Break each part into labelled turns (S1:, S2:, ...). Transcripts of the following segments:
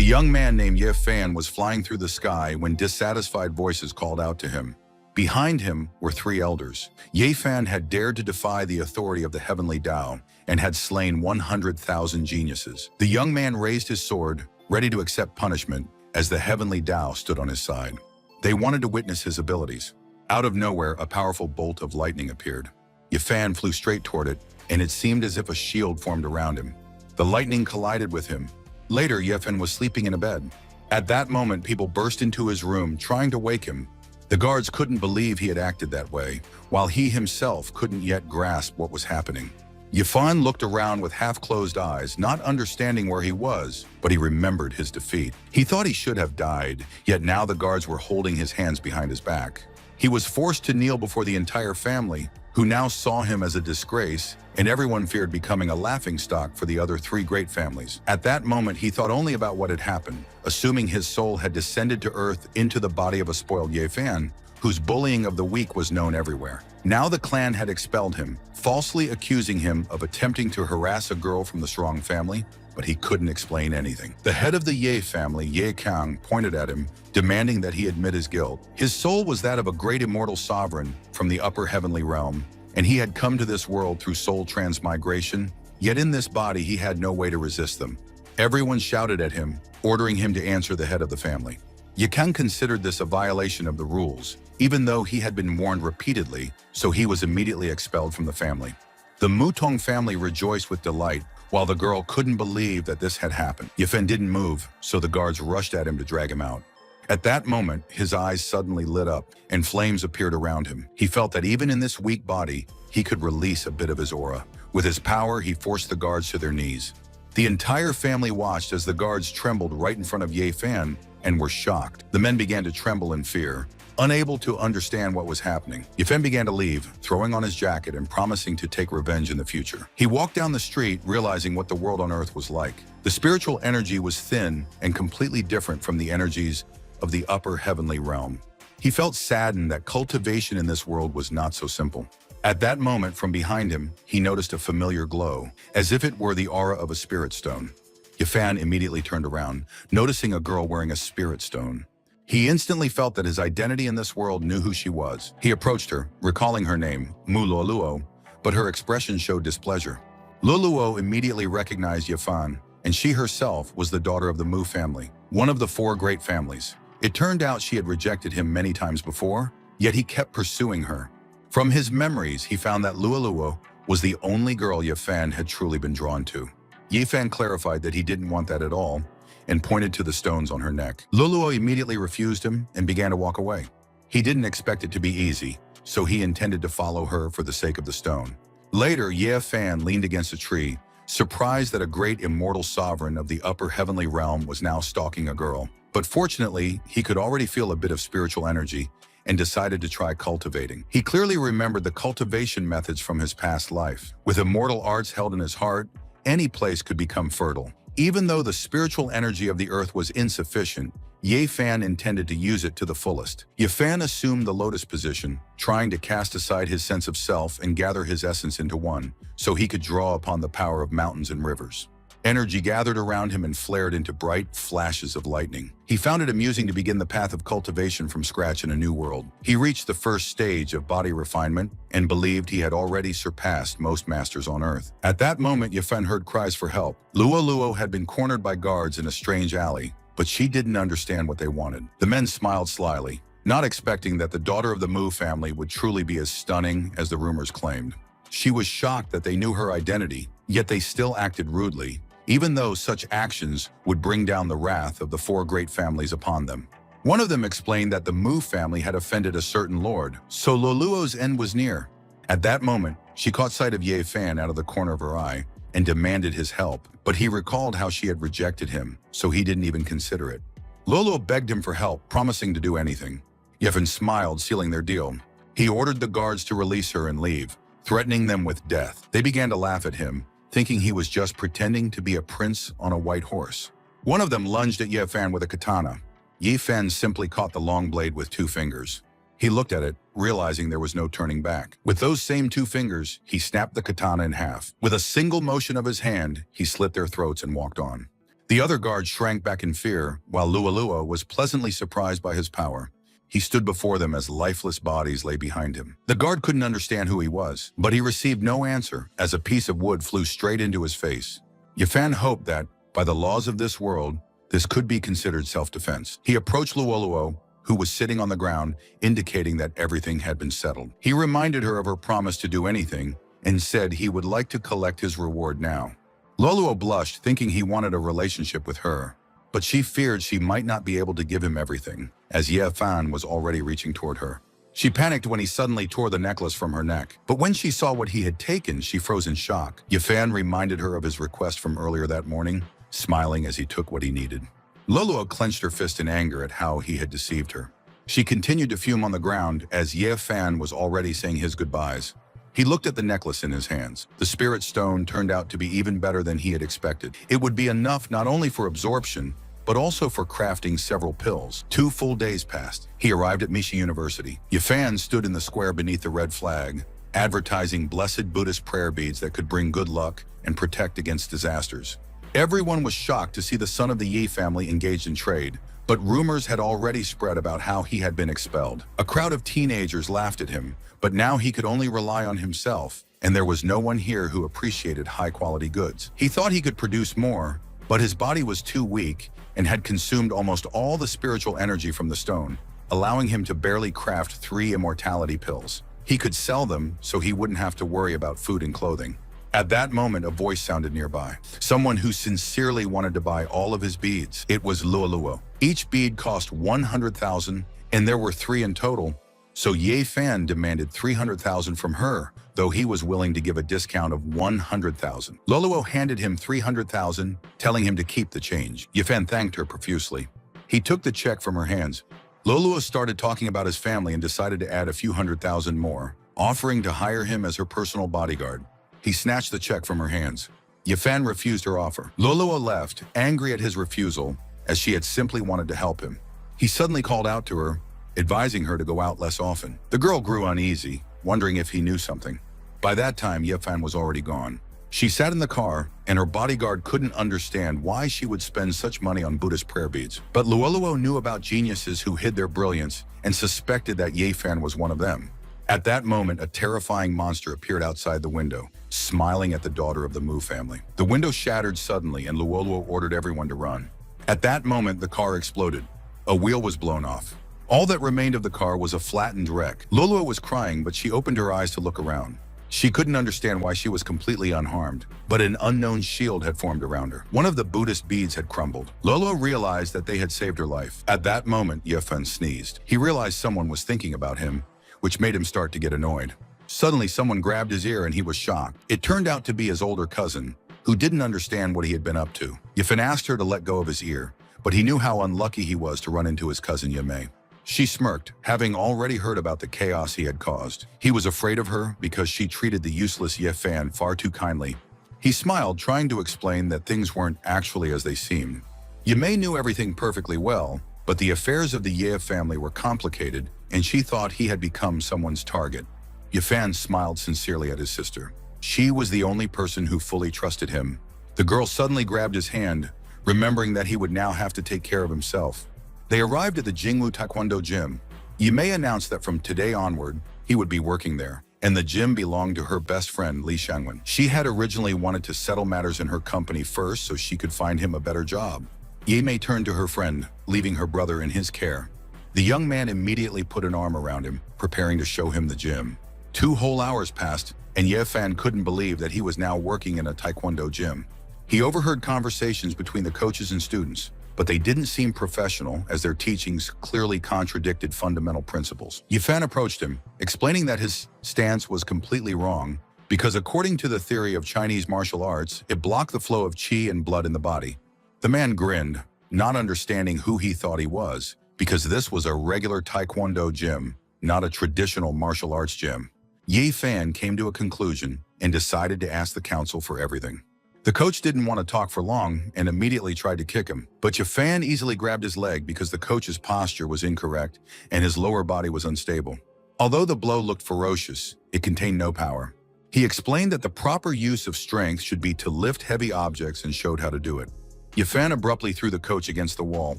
S1: A young man named Ye Fan was flying through the sky when dissatisfied voices called out to him. Behind him were three elders. Ye Fan had dared to defy the authority of the heavenly Tao and had slain 100,000 geniuses. The young man raised his sword, ready to accept punishment, as the heavenly Tao stood on his side. They wanted to witness his abilities. Out of nowhere, a powerful bolt of lightning appeared. Ye Fan flew straight toward it, and it seemed as if a shield formed around him. The lightning collided with him. Later, Ye Fan was sleeping in a bed. At that moment, people burst into his room, trying to wake him. The guards couldn't believe he had acted that way, while he himself couldn't yet grasp what was happening. Ye Fan looked around with half-closed eyes, not understanding where he was, but he remembered his defeat. He thought he should have died, yet now the guards were holding his hands behind his back. He was forced to kneel before the entire family, who now saw him as a disgrace, and everyone feared becoming a laughingstock for the other three great families. At that moment, he thought only about what had happened, assuming his soul had descended to earth into the body of a spoiled Ye Fan, whose bullying of the weak was known everywhere. Now the clan had expelled him, falsely accusing him of attempting to harass a girl from the strong family, but he couldn't explain anything. The head of the Ye family, Ye Kang, pointed at him, demanding that he admit his guilt. His soul was that of a great immortal sovereign from the upper heavenly realm, and he had come to this world through soul transmigration, yet in this body he had no way to resist them. Everyone shouted at him, ordering him to answer the head of the family. Ye Kang considered this a violation of the rules, even though he had been warned repeatedly, so he was immediately expelled from the family. The Mutong family rejoiced with delight, while the girl couldn't believe that this had happened. Ye Fan didn't move, so the guards rushed at him to drag him out. At that moment, his eyes suddenly lit up, and flames appeared around him. He felt that even in this weak body, he could release a bit of his aura. With his power, he forced the guards to their knees. The entire family watched as the guards trembled right in front of Ye Fan and were shocked. The men began to tremble in fear, unable to understand what was happening. Ye Fan began to leave, throwing on his jacket and promising to take revenge in the future. He walked down the street, realizing what the world on earth was like. The spiritual energy was thin and completely different from the energies of the upper heavenly realm. He felt saddened that cultivation in this world was not so simple. At that moment, from behind him, he noticed a familiar glow, as if it were the aura of a spirit stone. Ye Fan immediately turned around, noticing a girl wearing a spirit stone. He instantly felt that his identity in this world knew who she was. He approached her, recalling her name, Mu Luoluo, but her expression showed displeasure. Luoluo immediately recognized Ye Fan, and she herself was the daughter of the Mu family, one of the four great families. It turned out she had rejected him many times before, yet he kept pursuing her. From his memories, he found that Luoluo was the only girl Ye Fan had truly been drawn to. Ye Fan clarified that he didn't want that at all, and pointed to the stones on her neck. Luoluo immediately refused him and began to walk away. He didn't expect it to be easy, so he intended to follow her for the sake of the stone. Later, Ye Fan leaned against a tree, surprised that a great immortal sovereign of the upper heavenly realm was now stalking a girl. But fortunately, he could already feel a bit of spiritual energy and decided to try cultivating. He clearly remembered the cultivation methods from his past life. With immortal arts held in his heart, any place could become fertile. Even though the spiritual energy of the earth was insufficient, Ye Fan intended to use it to the fullest. Ye Fan assumed the lotus position, trying to cast aside his sense of self and gather his essence into one, so he could draw upon the power of mountains and rivers. Energy gathered around him and flared into bright flashes of lightning. He found it amusing to begin the path of cultivation from scratch in a new world. He reached the first stage of body refinement and believed he had already surpassed most masters on earth. At that moment, Ye Fan heard cries for help. Luoluo had been cornered by guards in a strange alley, but she didn't understand what they wanted. The men smiled slyly, not expecting that the daughter of the Mu family would truly be as stunning as the rumors claimed. She was shocked that they knew her identity, yet they still acted rudely, even though such actions would bring down the wrath of the four great families upon them. One of them explained that the Mu family had offended a certain lord, so Luoluo's end was near. At that moment, she caught sight of Ye Fan out of the corner of her eye and demanded his help, but he recalled how she had rejected him, so he didn't even consider it. Luoluo begged him for help, promising to do anything. Ye Fan smiled, sealing their deal. He ordered the guards to release her and leave, threatening them with death. They began to laugh at him, thinking he was just pretending to be a prince on a white horse. One of them lunged at Ye Fan with a katana. Ye Fan simply caught the long blade with 2 fingers. He looked at it, realizing there was no turning back. With those same 2 fingers, he snapped the katana in half. With a single motion of his hand, he slit their throats and walked on. The other guard shrank back in fear, while Lualua was pleasantly surprised by his power. He stood before them as lifeless bodies lay behind him. The guard couldn't understand who he was, but he received no answer as a piece of wood flew straight into his face. Yifan hoped that, by the laws of this world, this could be considered self-defense. He approached Luoluo, who was sitting on the ground, indicating that everything had been settled. He reminded her of her promise to do anything and said he would like to collect his reward now. Luoluo blushed, thinking he wanted a relationship with her, but she feared she might not be able to give him everything, as Yifan was already reaching toward her. She panicked when he suddenly tore the necklace from her neck, but when she saw what he had taken, she froze in shock. Yifan reminded her of his request from earlier that morning, smiling as he took what he needed. Luoluo clenched her fist in anger at how he had deceived her. She continued to fume on the ground as Yifan was already saying his goodbyes. He looked at the necklace in his hands. The spirit stone turned out to be even better than he had expected. It would be enough not only for absorption, but also for crafting several pills. 2 full days passed. He arrived at Misha University. Yifan stood in the square beneath the red flag, advertising blessed Buddhist prayer beads that could bring good luck and protect against disasters. Everyone was shocked to see the son of the Yi family engaged in trade, but rumors had already spread about how he had been expelled. A crowd of teenagers laughed at him, but now he could only rely on himself, and there was no one here who appreciated high-quality goods. He thought he could produce more, but his body was too weak and had consumed almost all the spiritual energy from the stone, allowing him to barely craft 3 immortality pills. He could sell them so he wouldn't have to worry about food and clothing. At that moment, a voice sounded nearby. Someone who sincerely wanted to buy all of his beads. It was Luoluo. Each bead cost 100,000, and there were 3 in total, so Yifan demanded 300,000 from her, though he was willing to give a discount of 100,000. Luoluo handed him 300,000, telling him to keep the change. Yifan thanked her profusely. He took the check from her hands. Luoluo started talking about his family and decided to add a few 100,000 more, offering to hire him as her personal bodyguard. He snatched the check from her hands. Yifan refused her offer. Luoluo left, angry at his refusal, as she had simply wanted to help him. He suddenly called out to her, advising her to go out less often. The girl grew uneasy, wondering if he knew something. By that time, Yifan was already gone. She sat in the car, and her bodyguard couldn't understand why she would spend such money on Buddhist prayer beads. But Luoluo knew about geniuses who hid their brilliance and suspected that Yifan was one of them. At that moment, a terrifying monster appeared outside the window, smiling at the daughter of the Mu family. The window shattered suddenly, and Luoluo ordered everyone to run. At that moment, the car exploded. A wheel was blown off. All that remained of the car was a flattened wreck. Luoluo was crying, but she opened her eyes to look around. She couldn't understand why she was completely unharmed, but an unknown shield had formed around her. One of the Buddhist beads had crumbled. Luoluo realized that they had saved her life. At that moment, Yifan sneezed. He realized someone was thinking about him, which made him start to get annoyed. Suddenly, someone grabbed his ear and he was shocked. It turned out to be his older cousin, who didn't understand what he had been up to. Yifan asked her to let go of his ear, but he knew how unlucky he was to run into his cousin Yimei. She smirked, having already heard about the chaos he had caused. He was afraid of her because she treated the useless Yifan far too kindly. He smiled, trying to explain that things weren't actually as they seemed. Yimei knew everything perfectly well, but the affairs of the Ye family were complicated, and she thought he had become someone's target. Yifan smiled sincerely at his sister. She was the only person who fully trusted him. The girl suddenly grabbed his hand, remembering that he would now have to take care of himself. They arrived at the Jingwu Taekwondo gym. Yimei announced that from today onward, he would be working there, and the gym belonged to her best friend, Li Shangwen. She had originally wanted to settle matters in her company first so she could find him a better job. Yimei turned to her friend, leaving her brother in his care. The young man immediately put an arm around him, preparing to show him the gym. 2 whole hours passed, and Yifan couldn't believe that he was now working in a Taekwondo gym. He overheard conversations between the coaches and students, but they didn't seem professional as their teachings clearly contradicted fundamental principles. Yifan approached him, explaining that his stance was completely wrong because according to the theory of Chinese martial arts, it blocked the flow of qi and blood in the body. The man grinned, not understanding who he thought he was, because this was a regular Taekwondo gym, not a traditional martial arts gym. Yifan came to a conclusion and decided to ask the council for everything. The coach didn't want to talk for long and immediately tried to kick him, but Yifan easily grabbed his leg because the coach's posture was incorrect and his lower body was unstable. Although the blow looked ferocious, it contained no power. He explained that the proper use of strength should be to lift heavy objects and showed how to do it. Yifan abruptly threw the coach against the wall.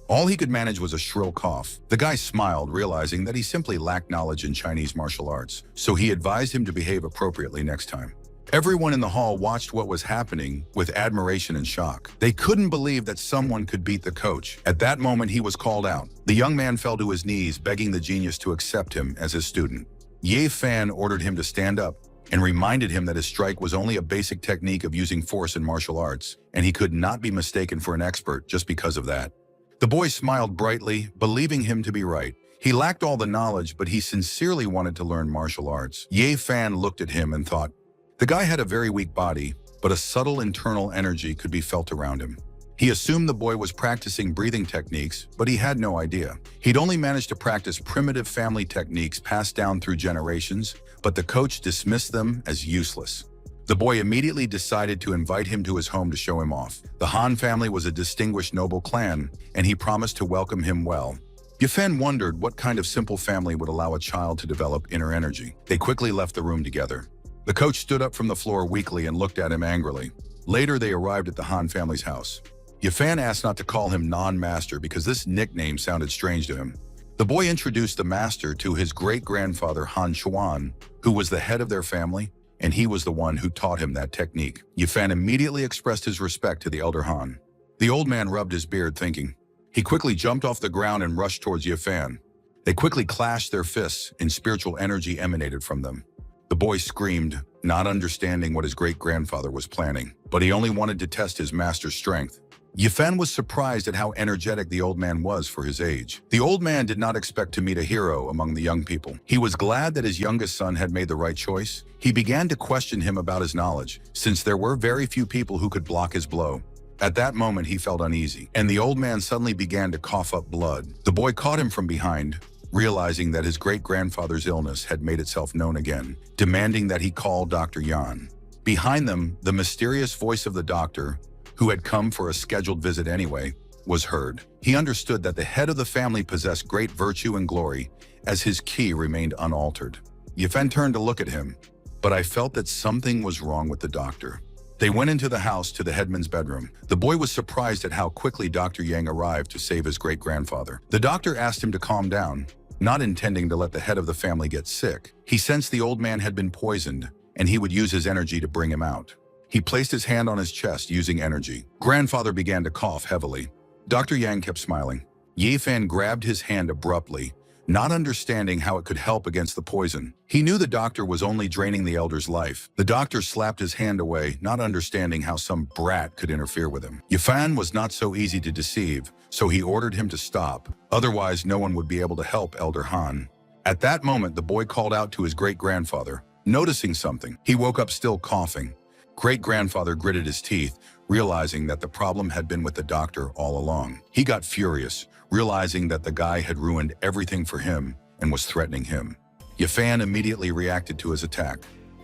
S1: All he could manage was a shrill cough. The guy smiled, realizing that he simply lacked knowledge in Chinese martial arts, so he advised him to behave appropriately next time. Everyone in the hall watched what was happening with admiration and shock. They couldn't believe that someone could beat the coach. At that moment, he was called out. The young man fell to his knees, begging the genius to accept him as his student. Ye Fan ordered him to stand up and reminded him that his strike was only a basic technique of using force in martial arts, and he could not be mistaken for an expert just because of that. The boy smiled brightly, believing him to be right. He lacked all the knowledge, but he sincerely wanted to learn martial arts. Ye Fan looked at him and thought, the guy had a very weak body, but a subtle internal energy could be felt around him. He assumed the boy was practicing breathing techniques, but he had no idea. He'd only managed to practice primitive family techniques passed down through generations, but the coach dismissed them as useless. The boy immediately decided to invite him to his home to show him off. The Han family was a distinguished noble clan, and he promised to welcome him well. Yifan wondered what kind of simple family would allow a child to develop inner energy. They quickly left the room together. The coach stood up from the floor weakly and looked at him angrily. Later, they arrived at the Han family's house. Yifan asked not to call him non-master because this nickname sounded strange to him. The boy introduced the master to his great-grandfather Han Chuan, who was the head of their family, and he was the one who taught him that technique. Yifan immediately expressed his respect to the elder Han. The old man rubbed his beard, thinking. He quickly jumped off the ground and rushed towards Yifan. They quickly clashed their fists, and spiritual energy emanated from them. The boy screamed, not understanding what his great-grandfather was planning, but he only wanted to test his master's strength. Yifan was surprised at how energetic the old man was for his age. The old man did not expect to meet a hero among the young people. He was glad that his youngest son had made the right choice. He began to question him about his knowledge, since there were very few people who could block his blow. At that moment, he felt uneasy, and the old man suddenly began to cough up blood. The boy caught him from behind, realizing that his great-grandfather's illness had made itself known again, demanding that he call Dr. Yan. Behind them, the mysterious voice of the doctor, who had come for a scheduled visit anyway, was heard. He understood that the head of the family possessed great virtue and glory, as his ki remained unaltered. Yifan turned to look at him, but I felt that something was wrong with the doctor. They went into the house to the headman's bedroom. The boy was surprised at how quickly Dr. Yang arrived to save his great-grandfather. The doctor asked him to calm down, not intending to let the head of the family get sick. He sensed the old man had been poisoned, and he would use his energy to bring him out. He placed his hand on his chest using energy. Grandfather began to cough heavily. Dr. Yang kept smiling. Yifan grabbed his hand abruptly, not understanding how it could help against the poison. He knew the doctor was only draining the elder's life. The doctor slapped his hand away, not understanding how some brat could interfere with him. Yifan was not so easy to deceive, so he ordered him to stop. Otherwise, no one would be able to help Elder Han. At that moment, the boy called out to his great-grandfather, noticing something. He woke up still coughing. Great-grandfather gritted his teeth, realizing that the problem had been with the doctor all along. He got furious, realizing that the guy had ruined everything for him and was threatening him. Yifan immediately reacted to his attack,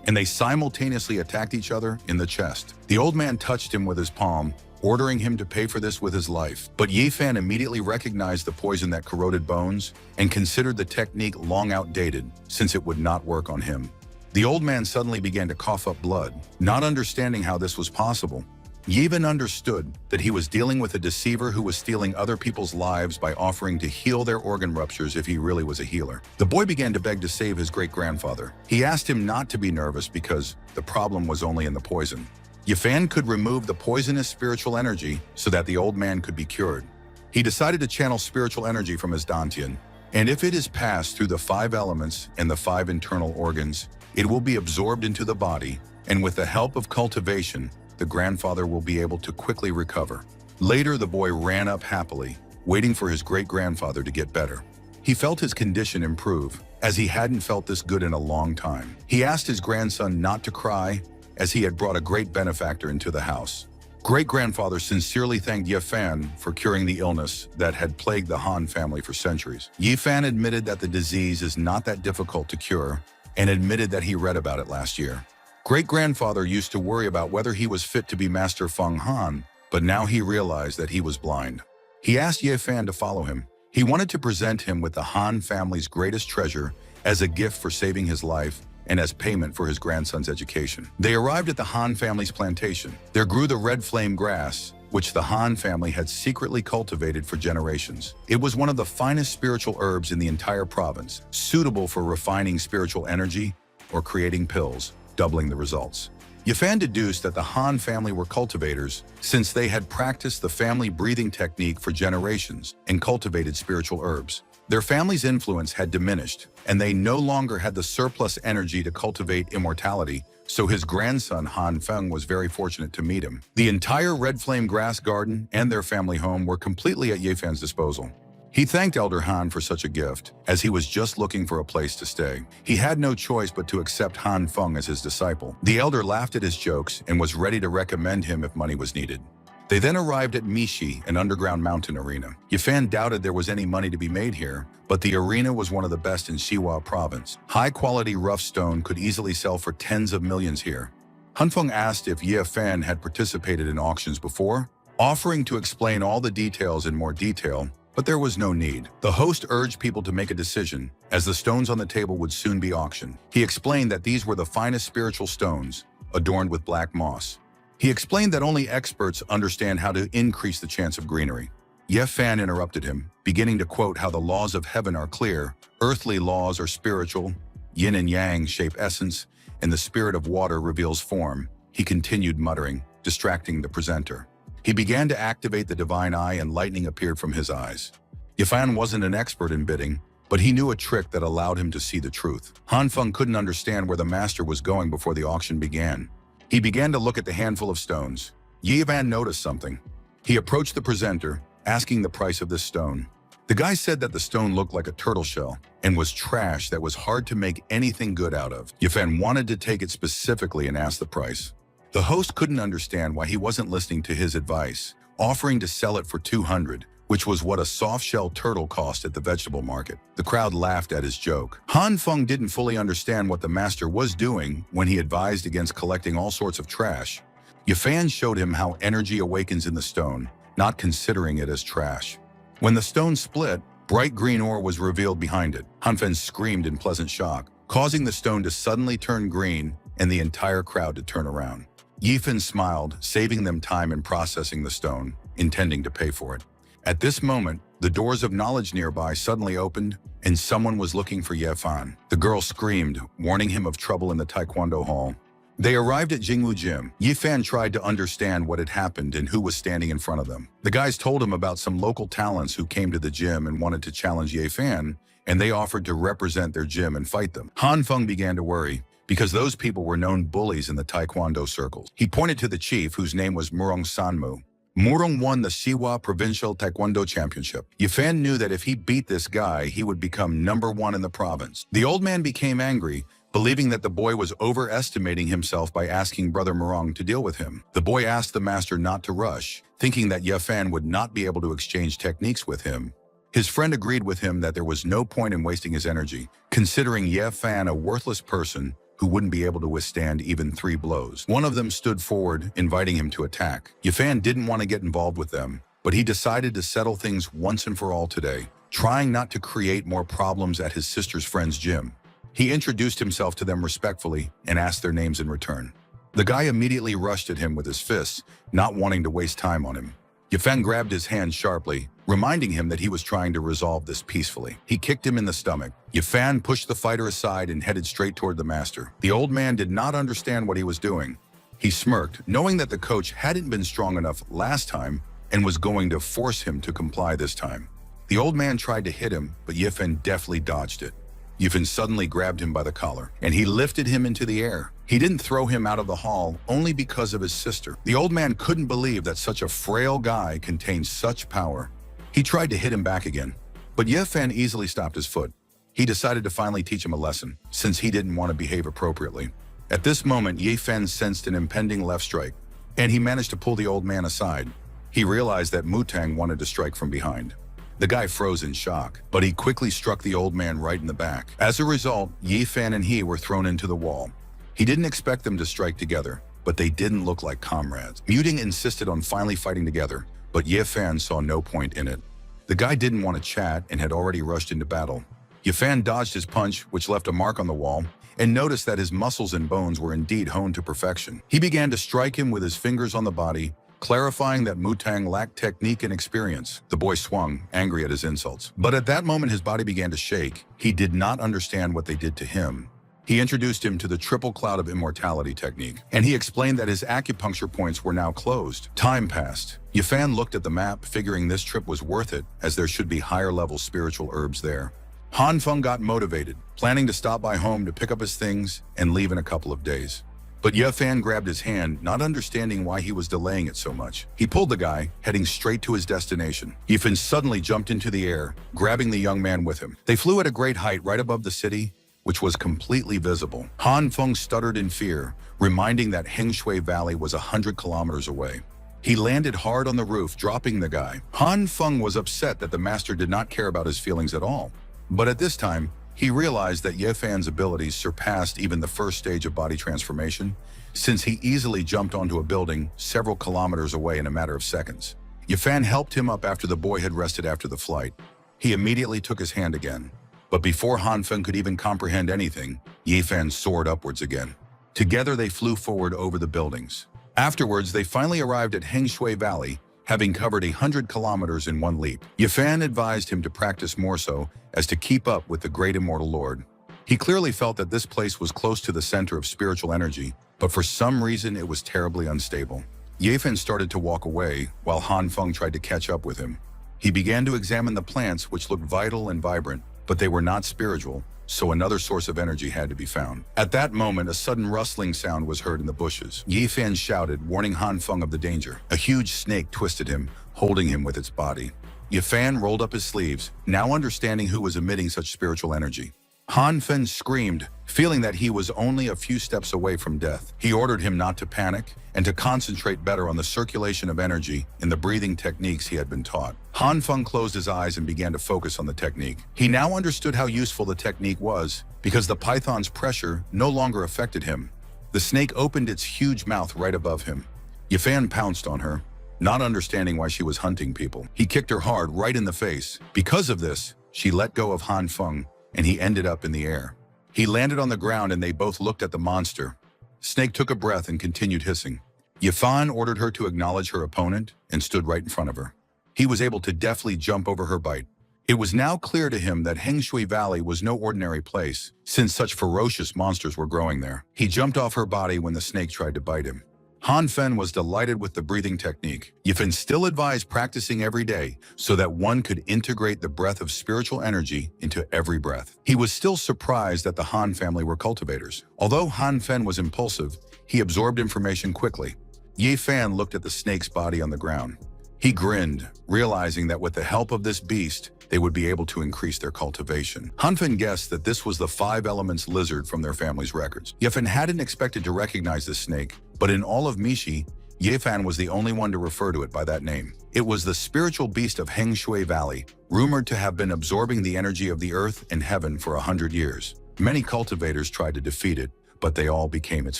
S1: and they simultaneously attacked each other in the chest. The old man touched him with his palm, ordering him to pay for this with his life. But Yifan immediately recognized the poison that corroded bones and considered the technique long outdated, since it would not work on him. The old man suddenly began to cough up blood, not understanding how this was possible. Yifan understood that he was dealing with a deceiver who was stealing other people's lives by offering to heal their organ ruptures if he really was a healer. The boy began to beg to save his great-grandfather. He asked him not to be nervous because the problem was only in the poison. Yifan could remove the poisonous spiritual energy so that the old man could be cured. He decided to channel spiritual energy from his dantian, and if it is passed through the 5 elements and the 5 internal organs, it will be absorbed into the body, and with the help of cultivation, the grandfather will be able to quickly recover. Later, the boy ran up happily, waiting for his great-grandfather to get better. He felt his condition improve, as he hadn't felt this good in a long time. He asked his grandson not to cry, as he had brought a great benefactor into the house. Great-grandfather sincerely thanked Yifan for curing the illness that had plagued the Han family for centuries. Yifan admitted that the disease is not that difficult to cure, and admitted that he read about it last year. Great-grandfather used to worry about whether he was fit to be Master Feng Han, but now he realized that he was blind. He asked Yifan to follow him. He wanted to present him with the Han family's greatest treasure as a gift for saving his life and as payment for his grandson's education. They arrived at the Han family's plantation. There grew the red flame grass, which the Han family had secretly cultivated for generations. It was one of the finest spiritual herbs in the entire province, suitable for refining spiritual energy or creating pills, doubling the results. Yifan deduced that the Han family were cultivators since they had practiced the family breathing technique for generations and cultivated spiritual herbs. Their family's influence had diminished, and they no longer had the surplus energy to cultivate immortality, so his grandson Han Feng was very fortunate to meet him. The entire Red Flame Grass Garden and their family home were completely at Yifan's disposal. He thanked Elder Han for such a gift, as he was just looking for a place to stay. He had no choice but to accept Han Feng as his disciple. The elder laughed at his jokes and was ready to recommend him if money was needed. They then arrived at Mishi, an underground mountain arena. Yifan doubted there was any money to be made here, but the arena was one of the best in Xinhua province. High-quality rough stone could easily sell for tens of millions here. Han Feng asked if Yifan had participated in auctions before, offering to explain all the details in more detail, but there was no need. The host urged people to make a decision, as the stones on the table would soon be auctioned. He explained that these were the finest spiritual stones, adorned with black moss. He explained that only experts understand how to increase the chance of greenery. Yifan interrupted him, beginning to quote how the laws of heaven are clear, earthly laws are spiritual, yin and yang shape essence, and the spirit of water reveals form. He continued muttering, distracting the presenter. He began to activate the divine eye and lightning appeared from his eyes. Yifan wasn't an expert in bidding, but he knew a trick that allowed him to see the truth. Han Feng couldn't understand where the master was going before the auction began. He began to look at the handful of stones. Yifan noticed something. He approached the presenter, asking the price of this stone. The guy said that the stone looked like a turtle shell and was trash that was hard to make anything good out of. Yifan wanted to take it specifically and ask the price. The host couldn't understand why he wasn't listening to his advice, offering to sell it for 200, which was what a soft-shell turtle cost at the vegetable market. The crowd laughed at his joke. Han Feng didn't fully understand what the master was doing when he advised against collecting all sorts of trash. Yifan showed him how energy awakens in the stone, not considering it as trash. When the stone split, bright green ore was revealed behind it. Han Feng screamed in pleasant shock, causing the stone to suddenly turn green and the entire crowd to turn around. Yifan smiled, saving them time in processing the stone, intending to pay for it. At this moment, the doors of knowledge nearby suddenly opened, and someone was looking for Yifan. The girl screamed, warning him of trouble in the Taekwondo hall. They arrived at Jingwu Gym. Yifan tried to understand what had happened and who was standing in front of them. The guys told him about some local talents who came to the gym and wanted to challenge Yifan, and they offered to represent their gym and fight them. Han Feng began to worry, because those people were known bullies in the Taekwondo circles. He pointed to the chief, whose name was Murong Sanmu. Murong won the Xinhua Provincial Taekwondo Championship. Yifan knew that if he beat this guy, he would become #1 in the province. The old man became angry, believing that the boy was overestimating himself by asking Brother Murong to deal with him. The boy asked the master not to rush, thinking that Yifan would not be able to exchange techniques with him. His friend agreed with him that there was no point in wasting his energy, considering Yifan a worthless person who wouldn't be able to withstand even 3 blows. One of them stood forward, inviting him to attack. Yifan didn't want to get involved with them, but he decided to settle things once and for all today, trying not to create more problems at his sister's friend's gym. He introduced himself to them respectfully and asked their names in return. The guy immediately rushed at him with his fists, not wanting to waste time on him. Yifan grabbed his hand sharply, reminding him that he was trying to resolve this peacefully. He kicked him in the stomach. Yifan pushed the fighter aside and headed straight toward the master. The old man did not understand what he was doing. He smirked, knowing that the coach hadn't been strong enough last time and was going to force him to comply this time. The old man tried to hit him, but Yifan deftly dodged it. Yifan suddenly grabbed him by the collar, and he lifted him into the air. He didn't throw him out of the hall only because of his sister. The old man couldn't believe that such a frail guy contained such power. He tried to hit him back again, but Yifan easily stopped his foot. He decided to finally teach him a lesson, since he didn't want to behave appropriately. At this moment, Yifan sensed an impending left strike, and he managed to pull the old man aside. He realized that Mutang wanted to strike from behind. The guy froze in shock, but he quickly struck the old man right in the back. As a result, Yifan and he were thrown into the wall. He didn't expect them to strike together, but they didn't look like comrades. Muting insisted on finally fighting together, but Yifan saw no point in it. The guy didn't want to chat and had already rushed into battle. Yifan dodged his punch, which left a mark on the wall, and noticed that his muscles and bones were indeed honed to perfection. He began to strike him with his fingers on the body, clarifying that Mutang lacked technique and experience. The boy swung, angry at his insults. But at that moment, his body began to shake. He did not understand what they did to him. He introduced him to the triple cloud of immortality technique, and he explained that his acupuncture points were now closed. Time passed. Yifan looked at the map, figuring this trip was worth it, as there should be higher-level spiritual herbs there. Han Feng got motivated, planning to stop by home to pick up his things and leave in a couple of days. But Yifan grabbed his hand, not understanding why he was delaying it so much. He pulled the guy, heading straight to his destination. Yifan suddenly jumped into the air, grabbing the young man with him. They flew at a great height right above the city, which was completely visible. Han Feng stuttered in fear, reminding that Hengshui Valley was 100 kilometers away. He landed hard on the roof, dropping the guy. Han Feng was upset that the master did not care about his feelings at all. But at this time, he realized that Yifan's abilities surpassed even the first stage of body transformation, since he easily jumped onto a building several kilometers away in a matter of seconds. Yifan helped him up after the boy had rested after the flight. He immediately took his hand again. But before Han Feng could even comprehend anything, Yifan soared upwards again. Together they flew forward over the buildings. Afterwards, they finally arrived at Hengshui Valley, having covered 100 kilometers in one leap. Yifan advised him to practice more so as to keep up with the great immortal lord. He clearly felt that this place was close to the center of spiritual energy, but for some reason it was terribly unstable. Yifan started to walk away, while Han Feng tried to catch up with him. He began to examine the plants, which looked vital and vibrant, but they were not spiritual, so another source of energy had to be found. At that moment, a sudden rustling sound was heard in the bushes. Yifan shouted, warning Han Feng of the danger. A huge snake twisted him, holding him with its body. Yifan rolled up his sleeves, now understanding who was emitting such spiritual energy. Han Feng screamed, feeling that he was only a few steps away from death. He ordered him not to panic and to concentrate better on the circulation of energy and the breathing techniques he had been taught. Han Feng closed his eyes and began to focus on the technique. He now understood how useful the technique was, because the python's pressure no longer affected him. The snake opened its huge mouth right above him. Yifan pounced on her, not understanding why she was hunting people. He kicked her hard right in the face. Because of this, she let go of Han Feng, and he ended up in the air. He landed on the ground and they both looked at the monster. Snake took a breath and continued hissing. Yifan ordered her to acknowledge her opponent and stood right in front of her. He was able to deftly jump over her bite. It was now clear to him that Hengshui Valley was no ordinary place, since such ferocious monsters were growing there. He jumped off her body when the snake tried to bite him. Han Feng was delighted with the breathing technique. Yifan still advised practicing every day so that one could integrate the breath of spiritual energy into every breath. He was still surprised that the Han family were cultivators. Although Han Feng was impulsive, he absorbed information quickly. Yifan looked at the snake's body on the ground. He grinned, realizing that with the help of this beast, they would be able to increase their cultivation. Han Feng guessed that this was the 5 elements lizard from their family's records. Yifan hadn't expected to recognize this snake, but in all of Mishi, Yifan was the only one to refer to it by that name. It was the spiritual beast of Hengshui Valley, rumored to have been absorbing the energy of the earth and heaven for 100 years. Many cultivators tried to defeat it, but they all became its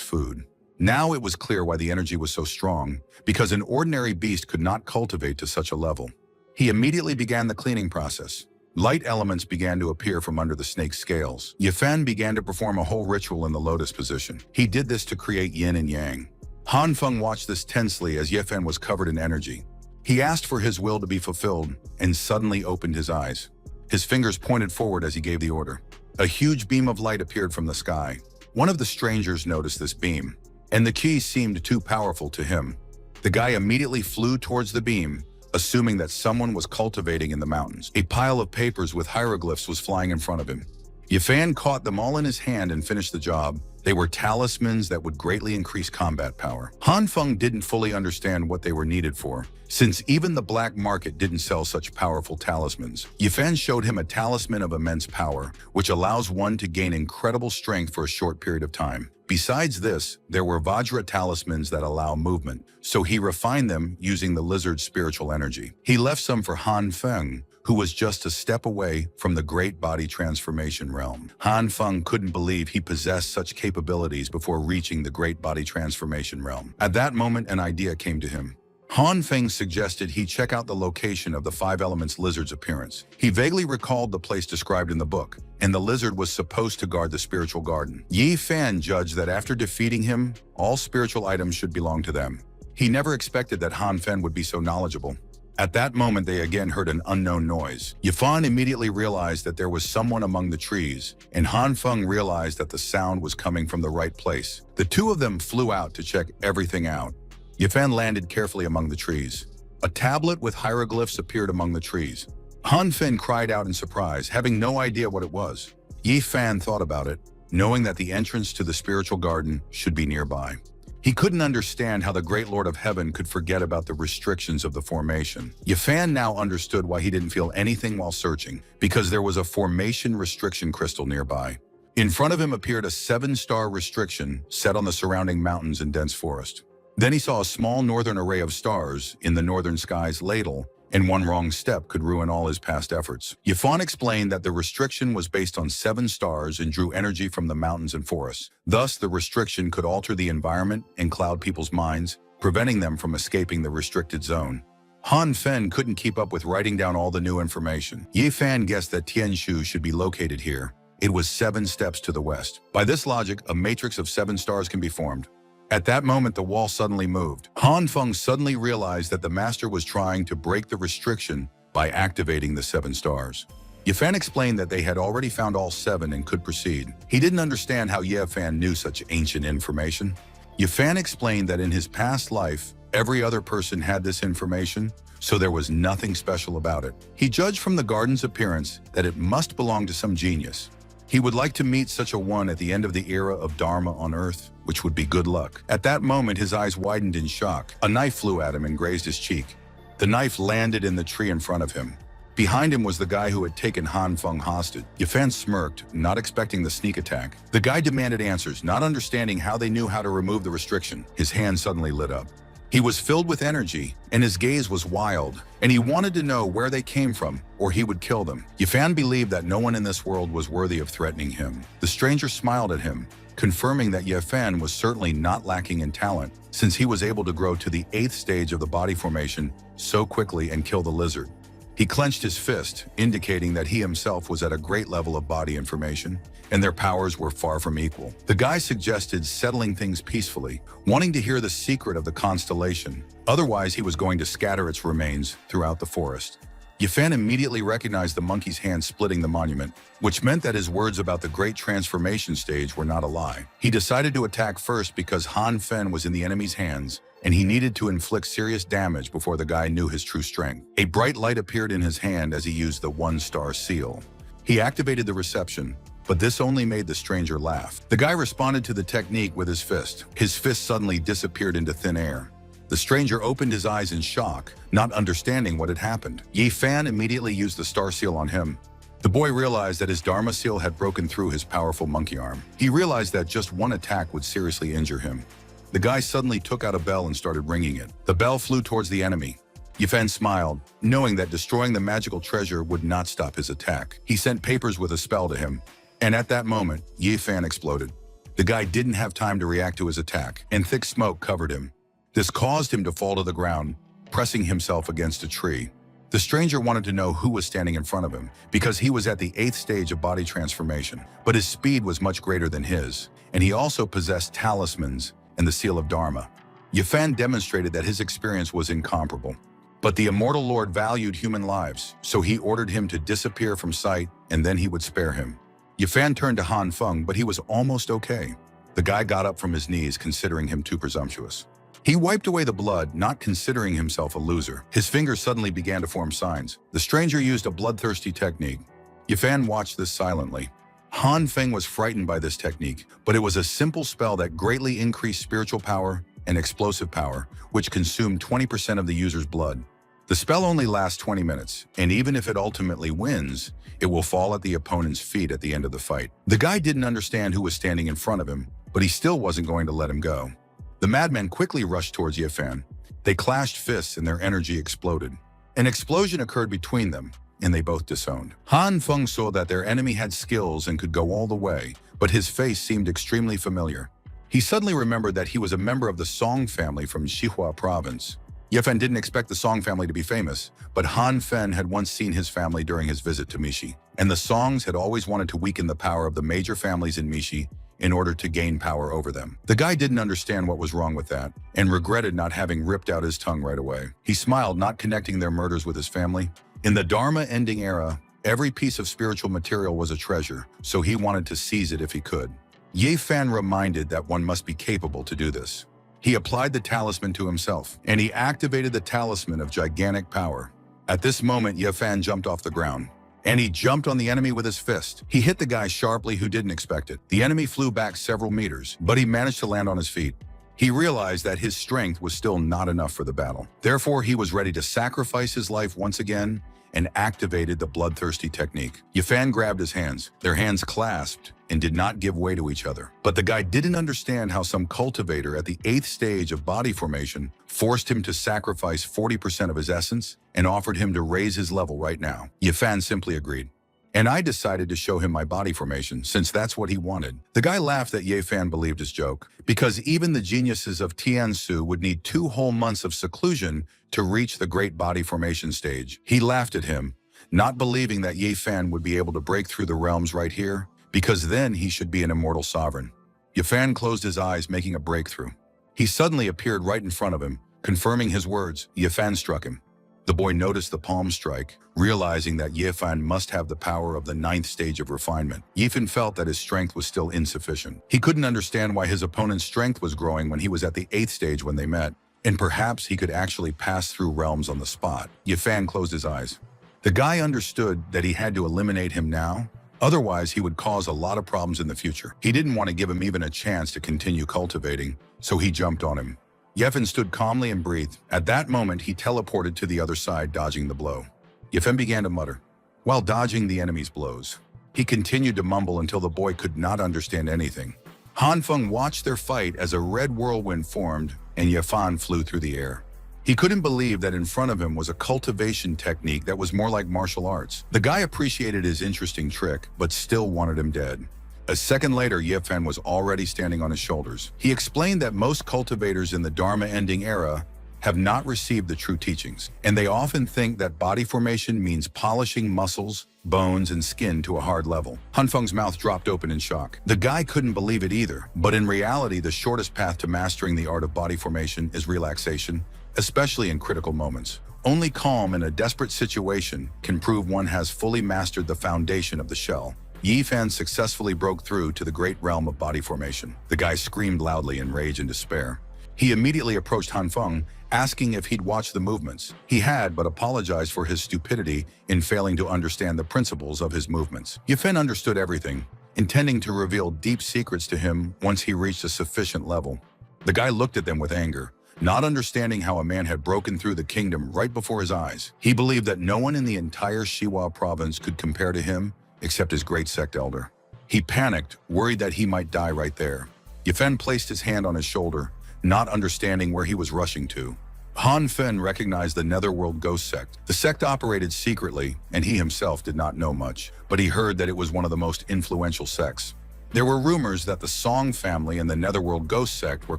S1: food. Now it was clear why the energy was so strong, because an ordinary beast could not cultivate to such a level. He immediately began the cleaning process. Light elements began to appear from under the snake's scales. Yifan began to perform a whole ritual in the lotus position. He did this to create yin and yang. Han Feng watched this tensely as Yifan was covered in energy. He asked for his will to be fulfilled and suddenly opened his eyes. His fingers pointed forward as he gave the order. A huge beam of light appeared from the sky. One of the strangers noticed this beam, and the key seemed too powerful to him. The guy immediately flew towards the beam, assuming that someone was cultivating in the mountains. A pile of papers with hieroglyphs was flying in front of him. Yifan caught them all in his hand and finished the job. They were talismans that would greatly increase combat power. Han Feng didn't fully understand what they were needed for, since even the black market didn't sell such powerful talismans. Yifan showed him a talisman of immense power, which allows one to gain incredible strength for a short period of time. Besides this, there were Vajra talismans that allow movement, so he refined them using the lizard's spiritual energy. He left some for Han Feng, who was just a step away from the great body transformation realm. Han Feng couldn't believe he possessed such capabilities before reaching the great body transformation realm. At that moment, an idea came to him. Han Feng suggested he check out the location of the 5 elements lizard's appearance. He vaguely recalled the place described in the book, and the lizard was supposed to guard the spiritual garden. Yifan judged that after defeating him, all spiritual items should belong to them. He never expected that Han Fen would be so knowledgeable. At that moment, they again heard an unknown noise. Yifan immediately realized that there was someone among the trees, and Han Feng realized that the sound was coming from the right place. The two of them flew out to check everything out. Yifan landed carefully among the trees. A tablet with hieroglyphs appeared among the trees. Han Fen cried out in surprise, having no idea what it was. Yifan thought about it, knowing that the entrance to the spiritual garden should be nearby. He couldn't understand how the great Lord of Heaven could forget about the restrictions of the formation. Yifan now understood why he didn't feel anything while searching, because there was a formation restriction crystal nearby. In front of him appeared a 7-star restriction set on the surrounding mountains and dense forest. Then he saw a small northern array of stars in the northern sky's ladle, and one wrong step could ruin all his past efforts. Yifan explained that the restriction was based on 7 stars and drew energy from the mountains and forests. Thus, the restriction could alter the environment and cloud people's minds, preventing them from escaping the restricted zone. Han Fen couldn't keep up with writing down all the new information. Yifan guessed that Tianshu should be located here. It was 7 steps to the west. By this logic, a matrix of 7 stars can be formed. At that moment, the wall suddenly moved. Han Feng suddenly realized that the master was trying to break the restriction by activating the 7 stars. Yifan explained that they had already found all 7 and could proceed. He didn't understand how Yifan knew such ancient information. Yifan explained that in his past life, every other person had this information, so there was nothing special about it. He judged from the garden's appearance that it must belong to some genius. He would like to meet such a one at the end of the era of Dharma on Earth, which would be good luck. At that moment, his eyes widened in shock. A knife flew at him and grazed his cheek. The knife landed in the tree in front of him. Behind him was the guy who had taken Han Feng hostage. Yifan smirked, not expecting the sneak attack. The guy demanded answers, not understanding how they knew how to remove the restriction. His hand suddenly lit up. He was filled with energy, and his gaze was wild, and he wanted to know where they came from, or he would kill them. Yifan believed that no one in this world was worthy of threatening him. The stranger smiled at him, confirming that Yifan was certainly not lacking in talent, since he was able to grow to the 8th stage of the body formation so quickly and kill the lizard. He clenched his fist, indicating that he himself was at a great level of body information, and their powers were far from equal. The guy suggested settling things peacefully, wanting to hear the secret of the constellation. Otherwise, he was going to scatter its remains throughout the forest. Yifan immediately recognized the monkey's hand splitting the monument, which meant that his words about the great transformation stage were not a lie. He decided to attack first because Han Fen was in the enemy's hands, and he needed to inflict serious damage before the guy knew his true strength. A bright light appeared in his hand as he used the 1-star seal. He activated the reception, but this only made the stranger laugh. The guy responded to the technique with his fist. His fist suddenly disappeared into thin air. The stranger opened his eyes in shock, not understanding what had happened. Yifan immediately used the star seal on him. The boy realized that his Dharma seal had broken through his powerful monkey arm. He realized that just one attack would seriously injure him. The guy suddenly took out a bell and started ringing it. The bell flew towards the enemy. Yifan smiled, knowing that destroying the magical treasure would not stop his attack. He sent papers with a spell to him, and at that moment, Yifan exploded. The guy didn't have time to react to his attack, and thick smoke covered him. This caused him to fall to the ground, pressing himself against a tree. The stranger wanted to know who was standing in front of him, because he was at the 8th stage of body transformation, but his speed was much greater than his, and he also possessed talismans and the seal of Dharma. Yifan demonstrated that his experience was incomparable. But the immortal Lord valued human lives, so he ordered him to disappear from sight, and then he would spare him. Yifan turned to Han Feng, but he was almost okay. The guy got up from his knees, considering him too presumptuous. He wiped away the blood, not considering himself a loser. His fingers suddenly began to form signs. The stranger used a bloodthirsty technique. Yifan watched this silently. Han Feng was frightened by this technique, but it was a simple spell that greatly increased spiritual power and explosive power, which consumed 20% of the user's blood. The spell only lasts 20 minutes, and even if it ultimately wins, it will fall at the opponent's feet at the end of the fight. The guy didn't understand who was standing in front of him, but he still wasn't going to let him go. The madmen quickly rushed towards Yifan. They clashed fists and their energy exploded. An explosion occurred between them, and they both disowned. Han Feng saw that their enemy had skills and could go all the way, but his face seemed extremely familiar. He suddenly remembered that he was a member of the Song family from Xihua province. Yifan didn't expect the Song family to be famous, but Han Fen had once seen his family during his visit to Mishi, and the Songs had always wanted to weaken the power of the major families in Mishi in order to gain power over them. The guy didn't understand what was wrong with that and regretted not having ripped out his tongue right away. He smiled, not connecting their murders with his family. In the Dharma ending era, every piece of spiritual material was a treasure, so he wanted to seize it if he could. Ye Fan reminded that one must be capable to do this. He applied the talisman to himself, and he activated the talisman of gigantic power. At this moment, Ye Fan jumped off the ground, and he jumped on the enemy with his fist. He hit the guy sharply who didn't expect it. The enemy flew back several meters, but he managed to land on his feet. He realized that his strength was still not enough for the battle. Therefore, he was ready to sacrifice his life once again and activated the bloodthirsty technique. Ye Fan grabbed his hands. Their hands clasped and did not give way to each other. But the guy didn't understand how some cultivator at the 8th stage of body formation forced him to sacrifice 40% of his essence and offered him to raise his level right now. Ye Fan simply agreed. And I decided to show him my body formation, since that's what he wanted. The guy laughed that Ye Fan believed his joke, because even the geniuses of Tiansu would need 2 whole months of seclusion to reach the great body formation stage. He laughed at him, not believing that Ye Fan would be able to break through the realms right here, because then he should be an immortal sovereign. Ye Fan closed his eyes, making a breakthrough. He suddenly appeared right in front of him, confirming his words. Ye Fan struck him. The boy noticed the palm strike, realizing that Ye Fan must have the power of the 9th stage of refinement. Ye Fan felt that his strength was still insufficient. He couldn't understand why his opponent's strength was growing when he was at the 8th stage when they met, and perhaps he could actually pass through realms on the spot. Ye Fan closed his eyes. The guy understood that he had to eliminate him now, otherwise he would cause a lot of problems in the future. He didn't want to give him even a chance to continue cultivating, so he jumped on him. Ye Fan stood calmly and breathed. At that moment, he teleported to the other side, dodging the blow. Ye Fan began to mutter, while dodging the enemy's blows. He continued to mumble until the boy could not understand anything. Han Feng watched their fight as a red whirlwind formed and Ye Fan flew through the air. He couldn't believe that in front of him was a cultivation technique that was more like martial arts. The guy appreciated his interesting trick, but still wanted him dead. A second later, Ye Fan was already standing on his shoulders. He explained that most cultivators in the Dharma ending era have not received the true teachings, and they often think that body formation means polishing muscles, bones, and skin to a hard level. Han Feng's mouth dropped open in shock. The guy couldn't believe it either, but in reality, the shortest path to mastering the art of body formation is relaxation, especially in critical moments. Only calm in a desperate situation can prove one has fully mastered the foundation of the shell. Ye Fan successfully broke through to the great realm of body formation. The guy screamed loudly in rage and despair. He immediately approached Han Feng, asking if he'd watched the movements. He had, but apologized for his stupidity in failing to understand the principles of his movements. Ye Fan understood everything, intending to reveal deep secrets to him once he reached a sufficient level. The guy looked at them with anger, not understanding how a man had broken through the kingdom right before his eyes. He believed that no one in the entire Shiwa province could compare to him except his great sect elder. He panicked, worried that he might die right there. Ye Fan placed his hand on his shoulder, not understanding where he was rushing to. Han Feng recognized the Netherworld Ghost Sect. The sect operated secretly, and he himself did not know much, but he heard that it was one of the most influential sects. There were rumors that the Song family and the Netherworld Ghost Sect were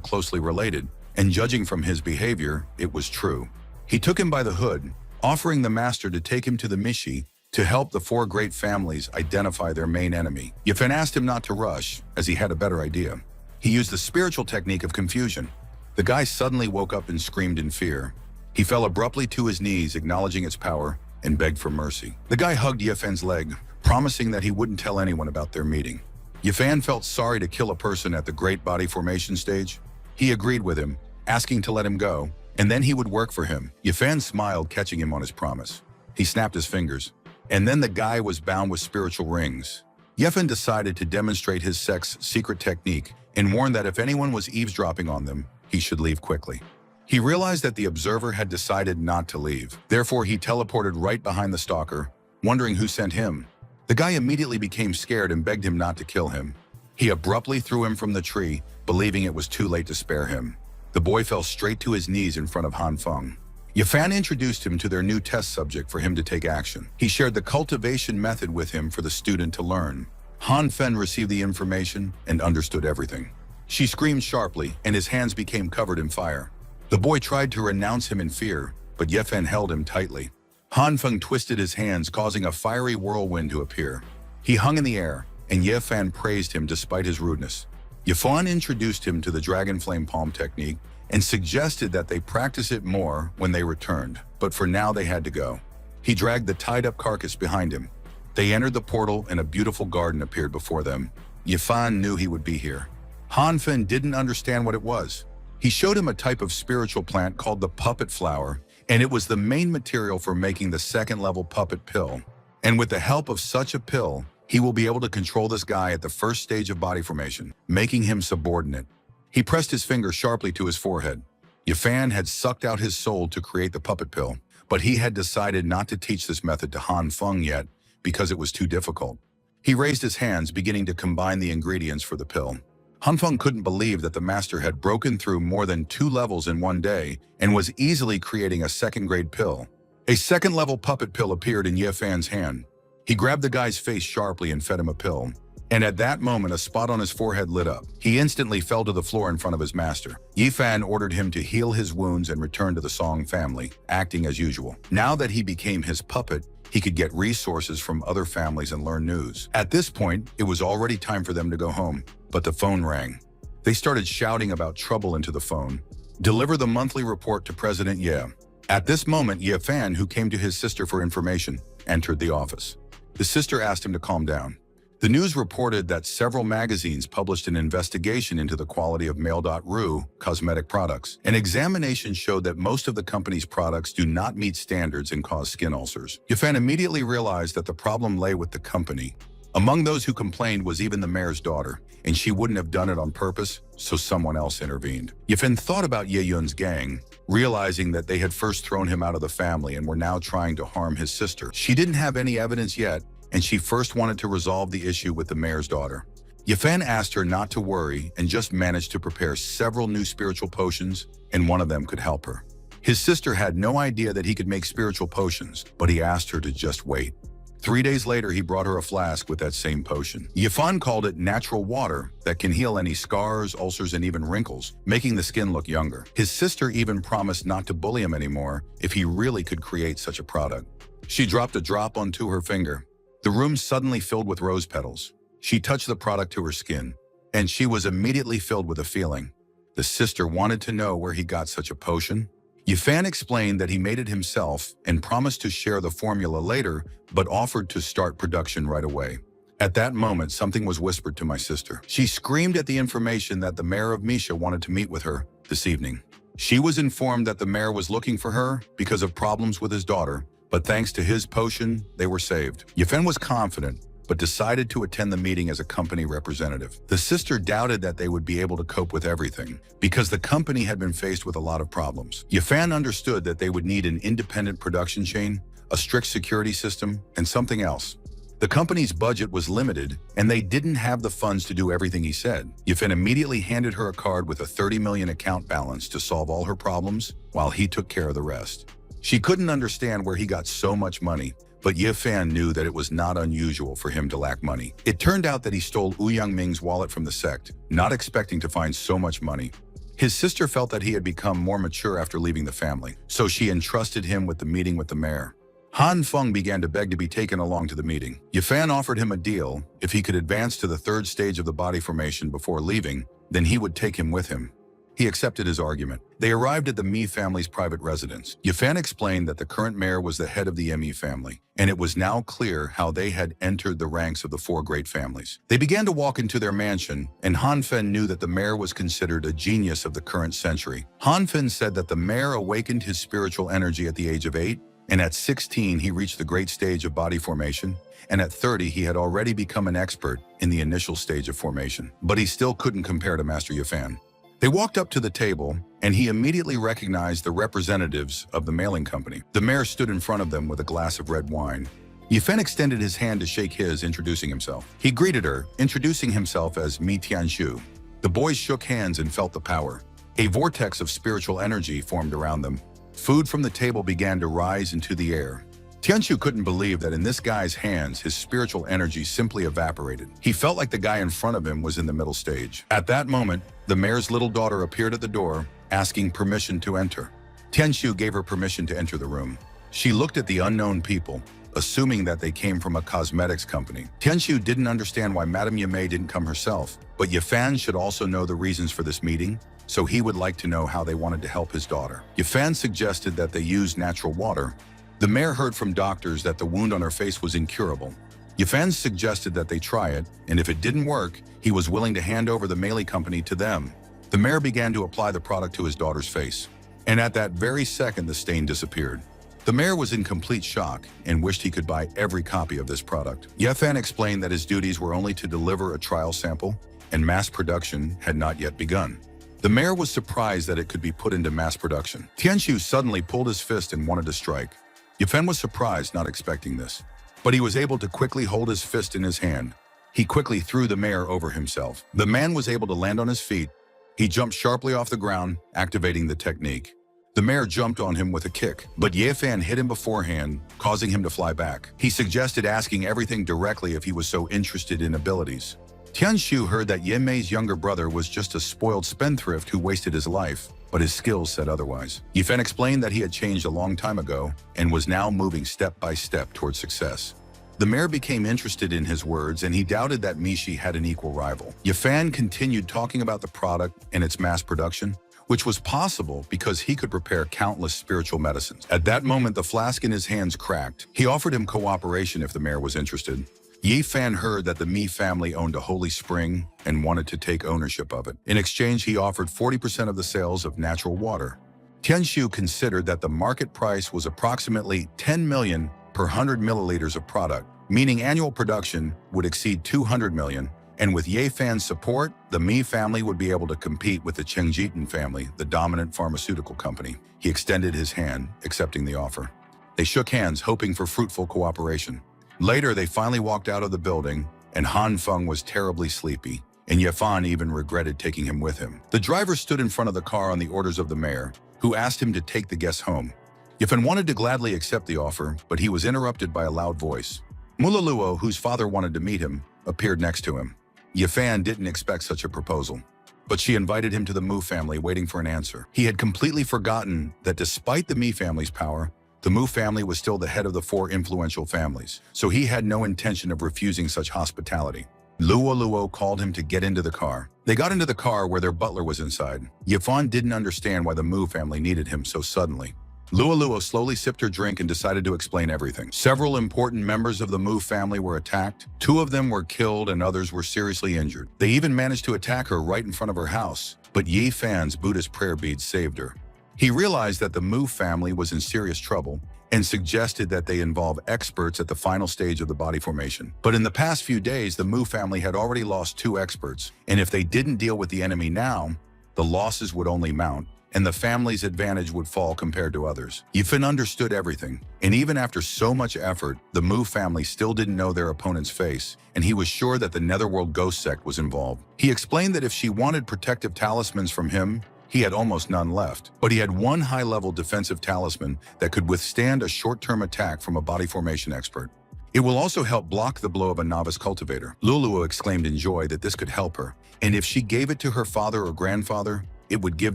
S1: closely related, and judging from his behavior, it was true. He took him by the hood, offering the master to take him to the Mishi to help the 4 great families identify their main enemy. Ye Fan asked him not to rush, as he had a better idea. He used the spiritual technique of confusion. The guy suddenly woke up and screamed in fear. He fell abruptly to his knees, acknowledging its power, and begged for mercy. The guy hugged Ye Fan's leg, promising that he wouldn't tell anyone about their meeting. Ye Fan felt sorry to kill a person at the great body formation stage. He agreed with him, asking to let him go, and then he would work for him. Ye Fan smiled, catching him on his promise. He snapped his fingers, and then the guy was bound with spiritual rings. Ye Fan decided to demonstrate his sect's secret technique and warned that if anyone was eavesdropping on them, he should leave quickly. He realized that the observer had decided not to leave. Therefore, he teleported right behind the stalker, wondering who sent him. The guy immediately became scared and begged him not to kill him. He abruptly threw him from the tree, believing it was too late to spare him. The boy fell straight to his knees in front of Han Feng. Ye Fan introduced him to their new test subject for him to take action. He shared the cultivation method with him for the student to learn. Han Feng received the information and understood everything. She screamed sharply, and his hands became covered in fire. The boy tried to renounce him in fear, but Ye Fan held him tightly. Han Feng twisted his hands, causing a fiery whirlwind to appear. He hung in the air, and Ye Fan praised him despite his rudeness. Ye Fan introduced him to the Dragon Flame Palm technique and suggested that they practice it more when they returned, but for now they had to go. He dragged the tied-up carcass behind him. They entered the portal and a beautiful garden appeared before them. Ye Fan knew he would be here. Han Fen didn't understand what it was. He showed him a type of spiritual plant called the puppet flower, and it was the main material for making the second-level puppet pill. And with the help of such a pill, he will be able to control this guy at the first stage of body formation, making him subordinate. He pressed his finger sharply to his forehead. Ye Fan had sucked out his soul to create the puppet pill, but he had decided not to teach this method to Han Feng yet because it was too difficult. He raised his hands, beginning to combine the ingredients for the pill. Han Feng couldn't believe that the master had broken through more than 2 levels in one day and was easily creating a second-grade pill. A second-level puppet pill appeared in Ye Fan's hand. He grabbed the guy's face sharply and fed him a pill. And at that moment, a spot on his forehead lit up. He instantly fell to the floor in front of his master. Ye Fan ordered him to heal his wounds and return to the Song family, acting as usual. Now that he became his puppet, he could get resources from other families and learn news. At this point, it was already time for them to go home. But the phone rang. They started shouting about trouble into the phone. Deliver the monthly report to President Ye. At this moment, Ye Fan, who came to his sister for information, entered the office. The sister asked him to calm down. The news reported that several magazines published an investigation into the quality of Mail.ru cosmetic products. An examination showed that most of the company's products do not meet standards and cause skin ulcers. Ye Fan immediately realized that the problem lay with the company. Among those who complained was even the mayor's daughter, and she wouldn't have done it on purpose, so someone else intervened. Ye Fan thought about Ye Yun's gang, realizing that they had first thrown him out of the family and were now trying to harm his sister. She didn't have any evidence yet, and she first wanted to resolve the issue with the mayor's daughter. Ye Fan asked her not to worry and just managed to prepare several new spiritual potions, and one of them could help her. His sister had no idea that he could make spiritual potions, but he asked her to just wait. 3 days later, he brought her a flask with that same potion. Ye Fan called it natural water that can heal any scars, ulcers, and even wrinkles, making the skin look younger. His sister even promised not to bully him anymore if he really could create such a product. She dropped a drop onto her finger. The room suddenly filled with rose petals. She touched the product to her skin, and she was immediately filled with a feeling. The sister wanted to know where he got such a potion. Ye Fan explained that he made it himself and promised to share the formula later, but offered to start production right away. At that moment, something was whispered to my sister. She screamed at the information that the mayor of Misha wanted to meet with her this evening. She was informed that the mayor was looking for her because of problems with his daughter, but thanks to his potion, they were saved. Ye Fan was confident, but decided to attend the meeting as a company representative. The sister doubted that they would be able to cope with everything, because the company had been faced with a lot of problems. Ye Fan understood that they would need an independent production chain, a strict security system, and something else. The company's budget was limited, and they didn't have the funds to do everything he said. Ye Fan immediately handed her a card with a 30 million account balance to solve all her problems, while he took care of the rest. She couldn't understand where he got so much money, but Ye Fan knew that it was not unusual for him to lack money. It turned out that he stole Wu Yangming's wallet from the sect, not expecting to find so much money. His sister felt that he had become more mature after leaving the family, so she entrusted him with the meeting with the mayor. Han Feng began to beg to be taken along to the meeting. Ye Fan offered him a deal. If he could advance to the 3rd stage of the body formation before leaving, then he would take him with him. He accepted his argument. They arrived at the Mi family's private residence. Ye Fan explained that the current mayor was the head of the Mi family, and it was now clear how they had entered the ranks of the 4 great families. They began to walk into their mansion, and Han Fen knew that the mayor was considered a genius of the current century. Han Fen said that the mayor awakened his spiritual energy at the age of 8, and at 16 he reached the great stage of body formation, and at 30 he had already become an expert in the initial stage of formation. But he still couldn't compare to Master Ye Fan. They walked up to the table, and he immediately recognized the representatives of the mailing company. The mayor stood in front of them with a glass of red wine. Ye Fan extended his hand to shake his, introducing himself. He greeted her, introducing himself as Mi Tianshu. The boys shook hands and felt the power. A vortex of spiritual energy formed around them. Food from the table began to rise into the air. Tianshu couldn't believe that in this guy's hands, his spiritual energy simply evaporated. He felt like the guy in front of him was in the middle stage. At that moment, the mayor's little daughter appeared at the door, asking permission to enter. Tianshu gave her permission to enter the room. She looked at the unknown people, assuming that they came from a cosmetics company. Tianxiu didn't understand why Madame Yimei didn't come herself, but Yifan should also know the reasons for this meeting, so he would like to know how they wanted to help his daughter. Yifan suggested that they use natural water. The mayor heard from doctors that the wound on her face was incurable. Yifan suggested that they try it, and if it didn't work, he was willing to hand over the Meili company to them. The mayor began to apply the product to his daughter's face, and at that very second the stain disappeared. The mayor was in complete shock and wished he could buy every copy of this product. Yifan explained that his duties were only to deliver a trial sample, and mass production had not yet begun. The mayor was surprised that it could be put into mass production. Tianxiu suddenly pulled his fist and wanted to strike. Yifan was surprised, not expecting this, but he was able to quickly hold his fist in his hand. He quickly threw the mayor over himself. The man was able to land on his feet. He jumped sharply off the ground, activating the technique. The mayor jumped on him with a kick, but Yifan hit him beforehand, causing him to fly back. He suggested asking everything directly if he was so interested in abilities. Tianxiu heard that Yimei's younger brother was just a spoiled spendthrift who wasted his life, but his skills said otherwise. Yifan explained that he had changed a long time ago and was now moving step by step towards success. The mayor became interested in his words, and he doubted that Mishi had an equal rival. Yifan continued talking about the product and its mass production, which was possible because he could prepare countless spiritual medicines. At that moment, the flask in his hands cracked. He offered him cooperation if the mayor was interested. Yifan heard that the Mi family owned a holy spring and wanted to take ownership of it. In exchange, he offered 40% of the sales of natural water. Tianxiu considered that the market price was approximately 10 million per 100 milliliters of product, meaning annual production would exceed 200 million, and with Yifan's support, the Mi family would be able to compete with the Chengjitan family, the dominant pharmaceutical company. He extended his hand, accepting the offer. They shook hands, hoping for fruitful cooperation. Later, they finally walked out of the building, and Han Feng was terribly sleepy, and Yifan even regretted taking him with him. The driver stood in front of the car on the orders of the mayor, who asked him to take the guests home. Yifan wanted to gladly accept the offer, but he was interrupted by a loud voice. Mulaluo, whose father wanted to meet him, appeared next to him. Yifan didn't expect such a proposal, but she invited him to the Mu family, waiting for an answer. He had completely forgotten that despite the Mi family's power, the Mu family was still the head of the 4 influential families, so he had no intention of refusing such hospitality. Luo called him to get into the car. They got into the car where their butler was inside. Yifan didn't understand why the Mu family needed him so suddenly. Luo slowly sipped her drink and decided to explain everything. Several important members of the Mu family were attacked. 2 of them were killed and others were seriously injured. They even managed to attack her right in front of her house, but Yifan's Buddhist prayer beads saved her. He realized that the Mu family was in serious trouble and suggested that they involve experts at the final stage of the body formation. But in the past few days, the Mu family had already lost 2 experts, and if they didn't deal with the enemy now, the losses would only mount, and the family's advantage would fall compared to others. Yifan understood everything, and even after so much effort, the Mu family still didn't know their opponent's face, and he was sure that the Netherworld Ghost Sect was involved. He explained that if she wanted protective talismans from him, he had almost none left, but he had one high-level defensive talisman that could withstand a short-term attack from a body formation expert. It will also help block the blow of a novice cultivator. Luluo exclaimed in joy that this could help her, and if she gave it to her father or grandfather, it would give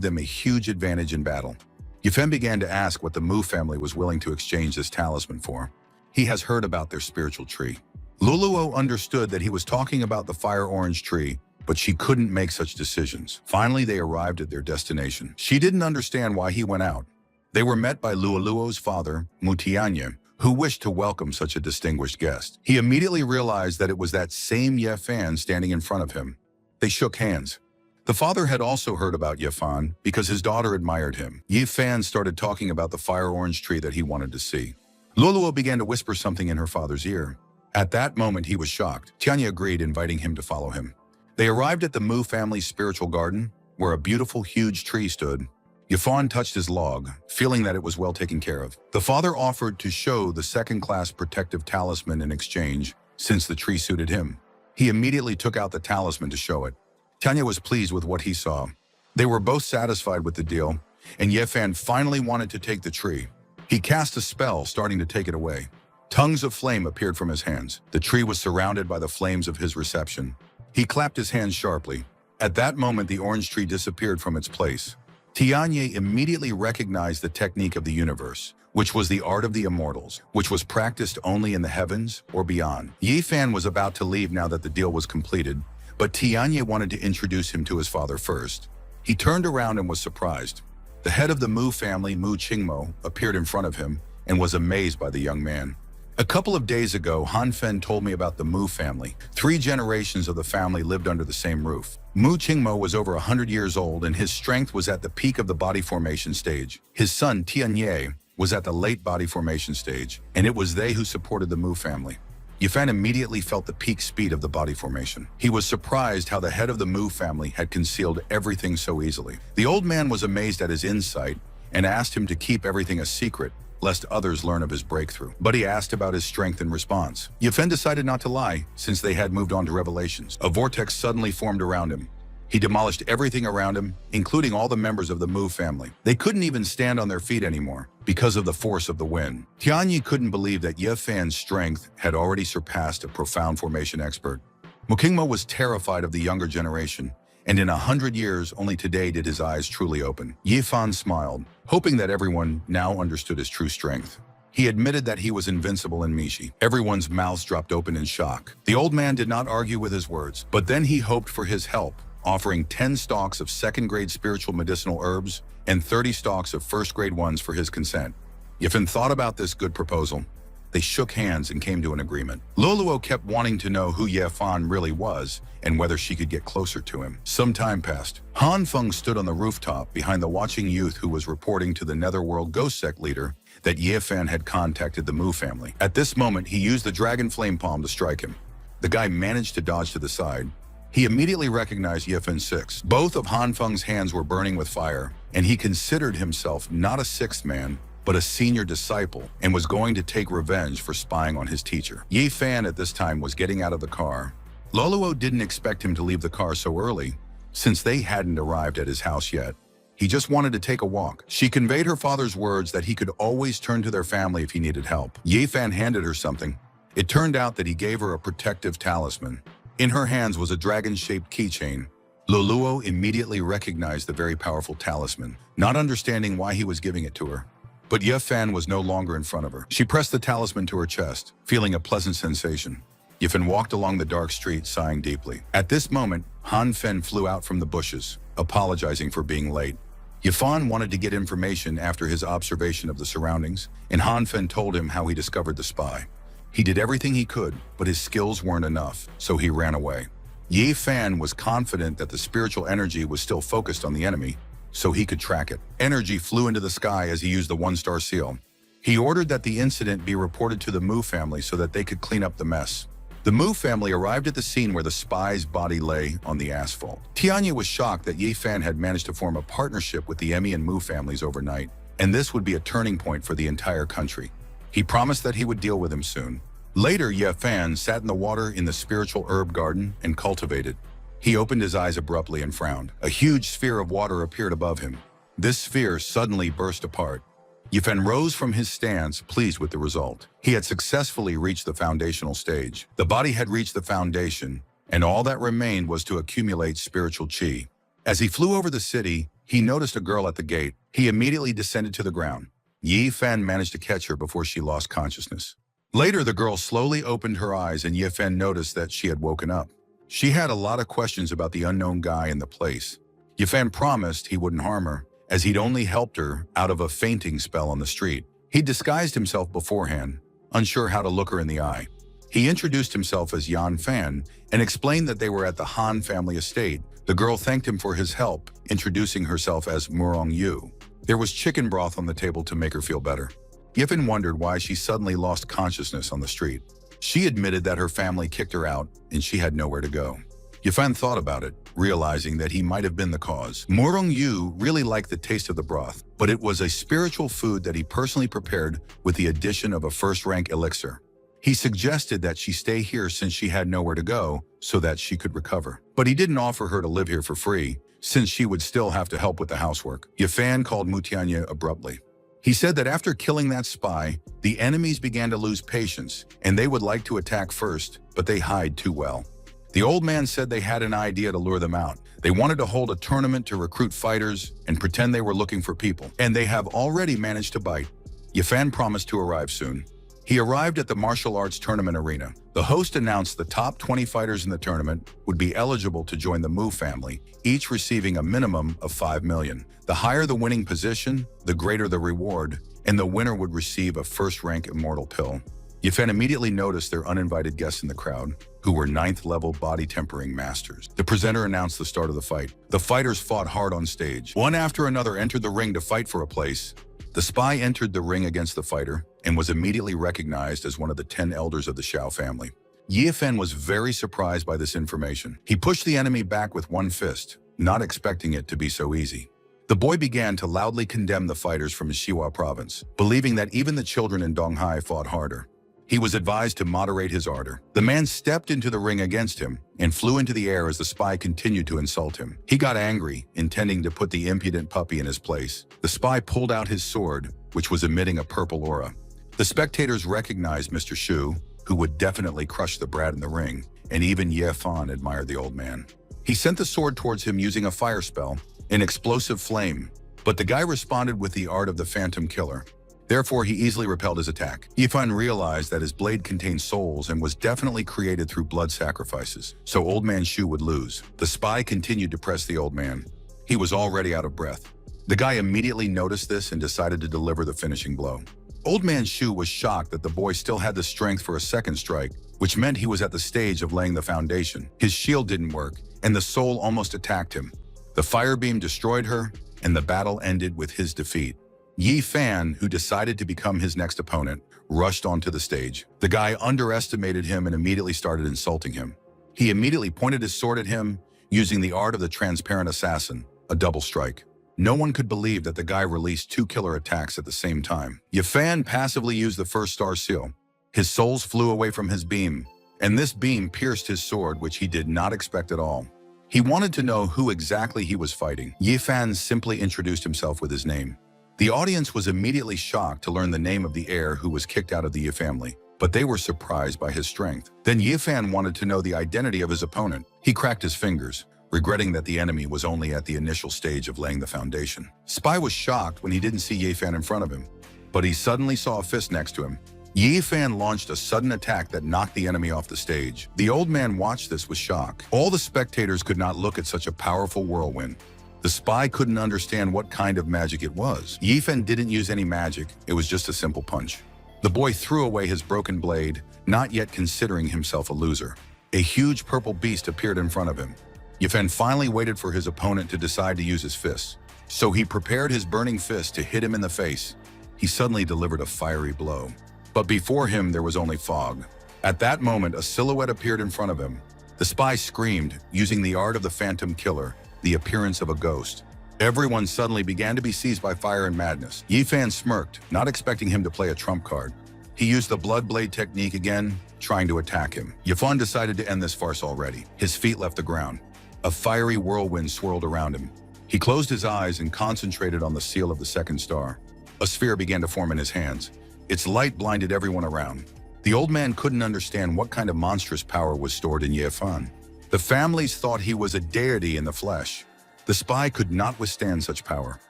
S1: them a huge advantage in battle. Yifan began to ask what the Mu family was willing to exchange this talisman for. He has heard about their spiritual tree. Luluo understood that he was talking about the fire orange tree, but she couldn't make such decisions. Finally, they arrived at their destination. She didn't understand why he went out. They were met by Luoluo's father, Mutianye, who wished to welcome such a distinguished guest. He immediately realized that it was that same Yifan standing in front of him. They shook hands. The father had also heard about Yifan because his daughter admired him. Yifan started talking about the fire orange tree that he wanted to see. Luoluo began to whisper something in her father's ear. At that moment, he was shocked. Tianya agreed, inviting him to follow him. They arrived at the Mu family's spiritual garden, where a beautiful, huge tree stood. Yifan touched his log, feeling that it was well taken care of. The father offered to show the second-class protective talisman in exchange, since the tree suited him. He immediately took out the talisman to show it. Tanya was pleased with what he saw. They were both satisfied with the deal, and Yifan finally wanted to take the tree. He cast a spell, starting to take it away. Tongues of flame appeared from his hands. The tree was surrounded by the flames of his reception. He clapped his hands sharply. At that moment, the orange tree disappeared from its place. Tianye immediately recognized the technique of the universe, which was the art of the immortals, which was practiced only in the heavens or beyond. Ye Fan was about to leave now that the deal was completed, but Tianye wanted to introduce him to his father first. He turned around and was surprised. The head of the Mu family, Mu Qingmo, appeared in front of him and was amazed by the young man. A couple of days ago, Han Fen told me about the Mu family. 3 generations of the family lived under the same roof. Mu Qingmo was over 100 years old and his strength was at the peak of the body formation stage. His son, Tianye, was at the late body formation stage, and it was they who supported the Mu family. Yifan immediately felt the peak speed of the body formation. He was surprised how the head of the Mu family had concealed everything so easily. The old man was amazed at his insight and asked him to keep everything a secret, lest others learn of his breakthrough. But he asked about his strength in response. Yifan decided not to lie, since they had moved on to revelations. A vortex suddenly formed around him. He demolished everything around him, including all the members of the Mu family. They couldn't even stand on their feet anymore because of the force of the wind. Tianye couldn't believe that Yifan's strength had already surpassed a profound formation expert. Mu Qingmo was terrified of the younger generation, and in 100 years, only today did his eyes truly open. Yifan smiled, hoping that everyone now understood his true strength. He admitted that he was invincible in Mishi. Everyone's mouths dropped open in shock. The old man did not argue with his words, but then he hoped for his help, offering 10 stalks of second-grade spiritual medicinal herbs and 30 stalks of first-grade ones for his consent. Yifan thought about this good proposal. They shook hands and came to an agreement. Loluo kept wanting to know who Yifan really was and whether she could get closer to him. Some time passed. Han Feng stood on the rooftop behind the watching youth who was reporting to the Netherworld Ghost Sect leader that Yifan had contacted the Mu family. At this moment, he used the Dragon Flame Palm to strike him. The guy managed to dodge to the side. He immediately recognized Yifan's 6. Both of Han Feng's hands were burning with fire, and he considered himself not a 6th man, but a senior disciple, and was going to take revenge for spying on his teacher. Yifan at this time was getting out of the car. Loluo didn't expect him to leave the car so early, since they hadn't arrived at his house yet. He just wanted to take a walk. She conveyed her father's words that he could always turn to their family if he needed help. Yifan handed her something. It turned out that he gave her a protective talisman. In her hands was a dragon-shaped keychain. Loluo immediately recognized the very powerful talisman, not understanding why he was giving it to her. But Yifan was no longer in front of her. She pressed the talisman to her chest, feeling a pleasant sensation. Yifan walked along the dark street, sighing deeply. At this moment, Han Fen flew out from the bushes, apologizing for being late. Yifan wanted to get information after his observation of the surroundings, and Han Fen told him how he discovered the spy. He did everything he could, but his skills weren't enough, so he ran away. Yifan was confident that the spiritual energy was still focused on the enemy, so he could track it. Energy flew into the sky as he used the 1-star seal. He ordered that the incident be reported to the Mu family so that they could clean up the mess. The Mu family arrived at the scene where the spy's body lay on the asphalt. Tianye was shocked that Yifan had managed to form a partnership with the Emi and Mu families overnight, and this would be a turning point for the entire country. He promised that he would deal with him soon. Later, Yifan sat in the water in the spiritual herb garden and cultivated. He opened his eyes abruptly and frowned. A huge sphere of water appeared above him. This sphere suddenly burst apart. Yifan rose from his stance, pleased with the result. He had successfully reached the foundational stage. The body had reached the foundation, and all that remained was to accumulate spiritual qi. As he flew over the city, he noticed a girl at the gate. He immediately descended to the ground. Yifan managed to catch her before she lost consciousness. Later, the girl slowly opened her eyes, and Yifan noticed that she had woken up. She had a lot of questions about the unknown guy in the place. Yifan promised he wouldn't harm her, as he'd only helped her out of a fainting spell on the street. He disguised himself beforehand, unsure how to look her in the eye. He introduced himself as Yan Fan and explained that they were at the Han family estate. The girl thanked him for his help, introducing herself as Murong Yu. There was chicken broth on the table to make her feel better. Yifan wondered why she suddenly lost consciousness on the street. She admitted that her family kicked her out and she had nowhere to go. Yifan thought about it, realizing that he might have been the cause. Murong Yu really liked the taste of the broth, but it was a spiritual food that he personally prepared with the addition of a first-rank elixir. He suggested that she stay here since she had nowhere to go so that she could recover. But he didn't offer her to live here for free, since she would still have to help with the housework. Yifan called Mutianya abruptly. He said that after killing that spy, the enemies began to lose patience, and they would like to attack first, but they hide too well. The old man said they had an idea to lure them out. They wanted to hold a tournament to recruit fighters and pretend they were looking for people, and they have already managed to bite. Yifan promised to arrive soon. He arrived at the martial arts tournament arena. The host announced the top 20 fighters in the tournament would be eligible to join the Mu family, each receiving a minimum of 5 million. The higher the winning position, the greater the reward, and the winner would receive a first-rank immortal pill. Yifan immediately noticed their uninvited guests in the crowd, who were 9th-level body tempering masters. The presenter announced the start of the fight. The fighters fought hard on stage. One after another entered the ring to fight for a place. The spy entered the ring against the fighter and was immediately recognized as one of the 10 elders of the Xiao family. Yifan was very surprised by this information. He pushed the enemy back with one fist, not expecting it to be so easy. The boy began to loudly condemn the fighters from Xiwa province, believing that even the children in Donghai fought harder. He was advised to moderate his ardor. The man stepped into the ring against him and flew into the air as the spy continued to insult him. He got angry, intending to put the impudent puppy in his place. The spy pulled out his sword, which was emitting a purple aura. The spectators recognized Mr. Shu, who would definitely crush the brat in the ring, and even Ye Fan admired the old man. He sent the sword towards him using a fire spell, an explosive flame, but the guy responded with the art of the phantom killer. Therefore, he easily repelled his attack. Yifan realized that his blade contained souls and was definitely created through blood sacrifices, so Old Man Shu would lose. The spy continued to press the old man. He was already out of breath. The guy immediately noticed this and decided to deliver the finishing blow. Old Man Shu was shocked that the boy still had the strength for a second strike, which meant he was at the stage of laying the foundation. His shield didn't work, and the soul almost attacked him. The fire beam destroyed her, and the battle ended with his defeat. Yifan, who decided to become his next opponent, rushed onto the stage. The guy underestimated him and immediately started insulting him. He immediately pointed his sword at him, using the art of the transparent assassin, a double strike. No one could believe that the guy released 2 killer attacks at the same time. Yifan passively used the first star seal. His souls flew away from his beam, and this beam pierced his sword, which he did not expect at all. He wanted to know who exactly he was fighting. Yifan simply introduced himself with his name. The audience was immediately shocked to learn the name of the heir who was kicked out of the Ye family, but they were surprised by his strength. Then Yifan wanted to know the identity of his opponent. He cracked his fingers, regretting that the enemy was only at the initial stage of laying the foundation. Spy was shocked when he didn't see Yifan in front of him, but he suddenly saw a fist next to him. Yifan launched a sudden attack that knocked the enemy off the stage. The old man watched this with shock. All the spectators could not look at such a powerful whirlwind. The spy couldn't understand what kind of magic it was. Yifan didn't use any magic, it was just a simple punch. The boy threw away his broken blade, not yet considering himself a loser. A huge purple beast appeared in front of him. Yifan finally waited for his opponent to decide to use his fists. So he prepared his burning fist to hit him in the face. He suddenly delivered a fiery blow. But before him, there was only fog. At that moment, a silhouette appeared in front of him. The spy screamed, using the art of the phantom killer, the appearance of a ghost. Everyone suddenly began to be seized by fire and madness. Yifan smirked, not expecting him to play a trump card. He used the blood blade technique again, trying to attack him. Yifan decided to end this farce already. His feet left the ground. A fiery whirlwind swirled around him. He closed his eyes and concentrated on the seal of the second star. A sphere began to form in his hands. Its light blinded everyone around. The old man couldn't understand what kind of monstrous power was stored in Yifan. The families thought he was a deity in the flesh. The spy could not withstand such power.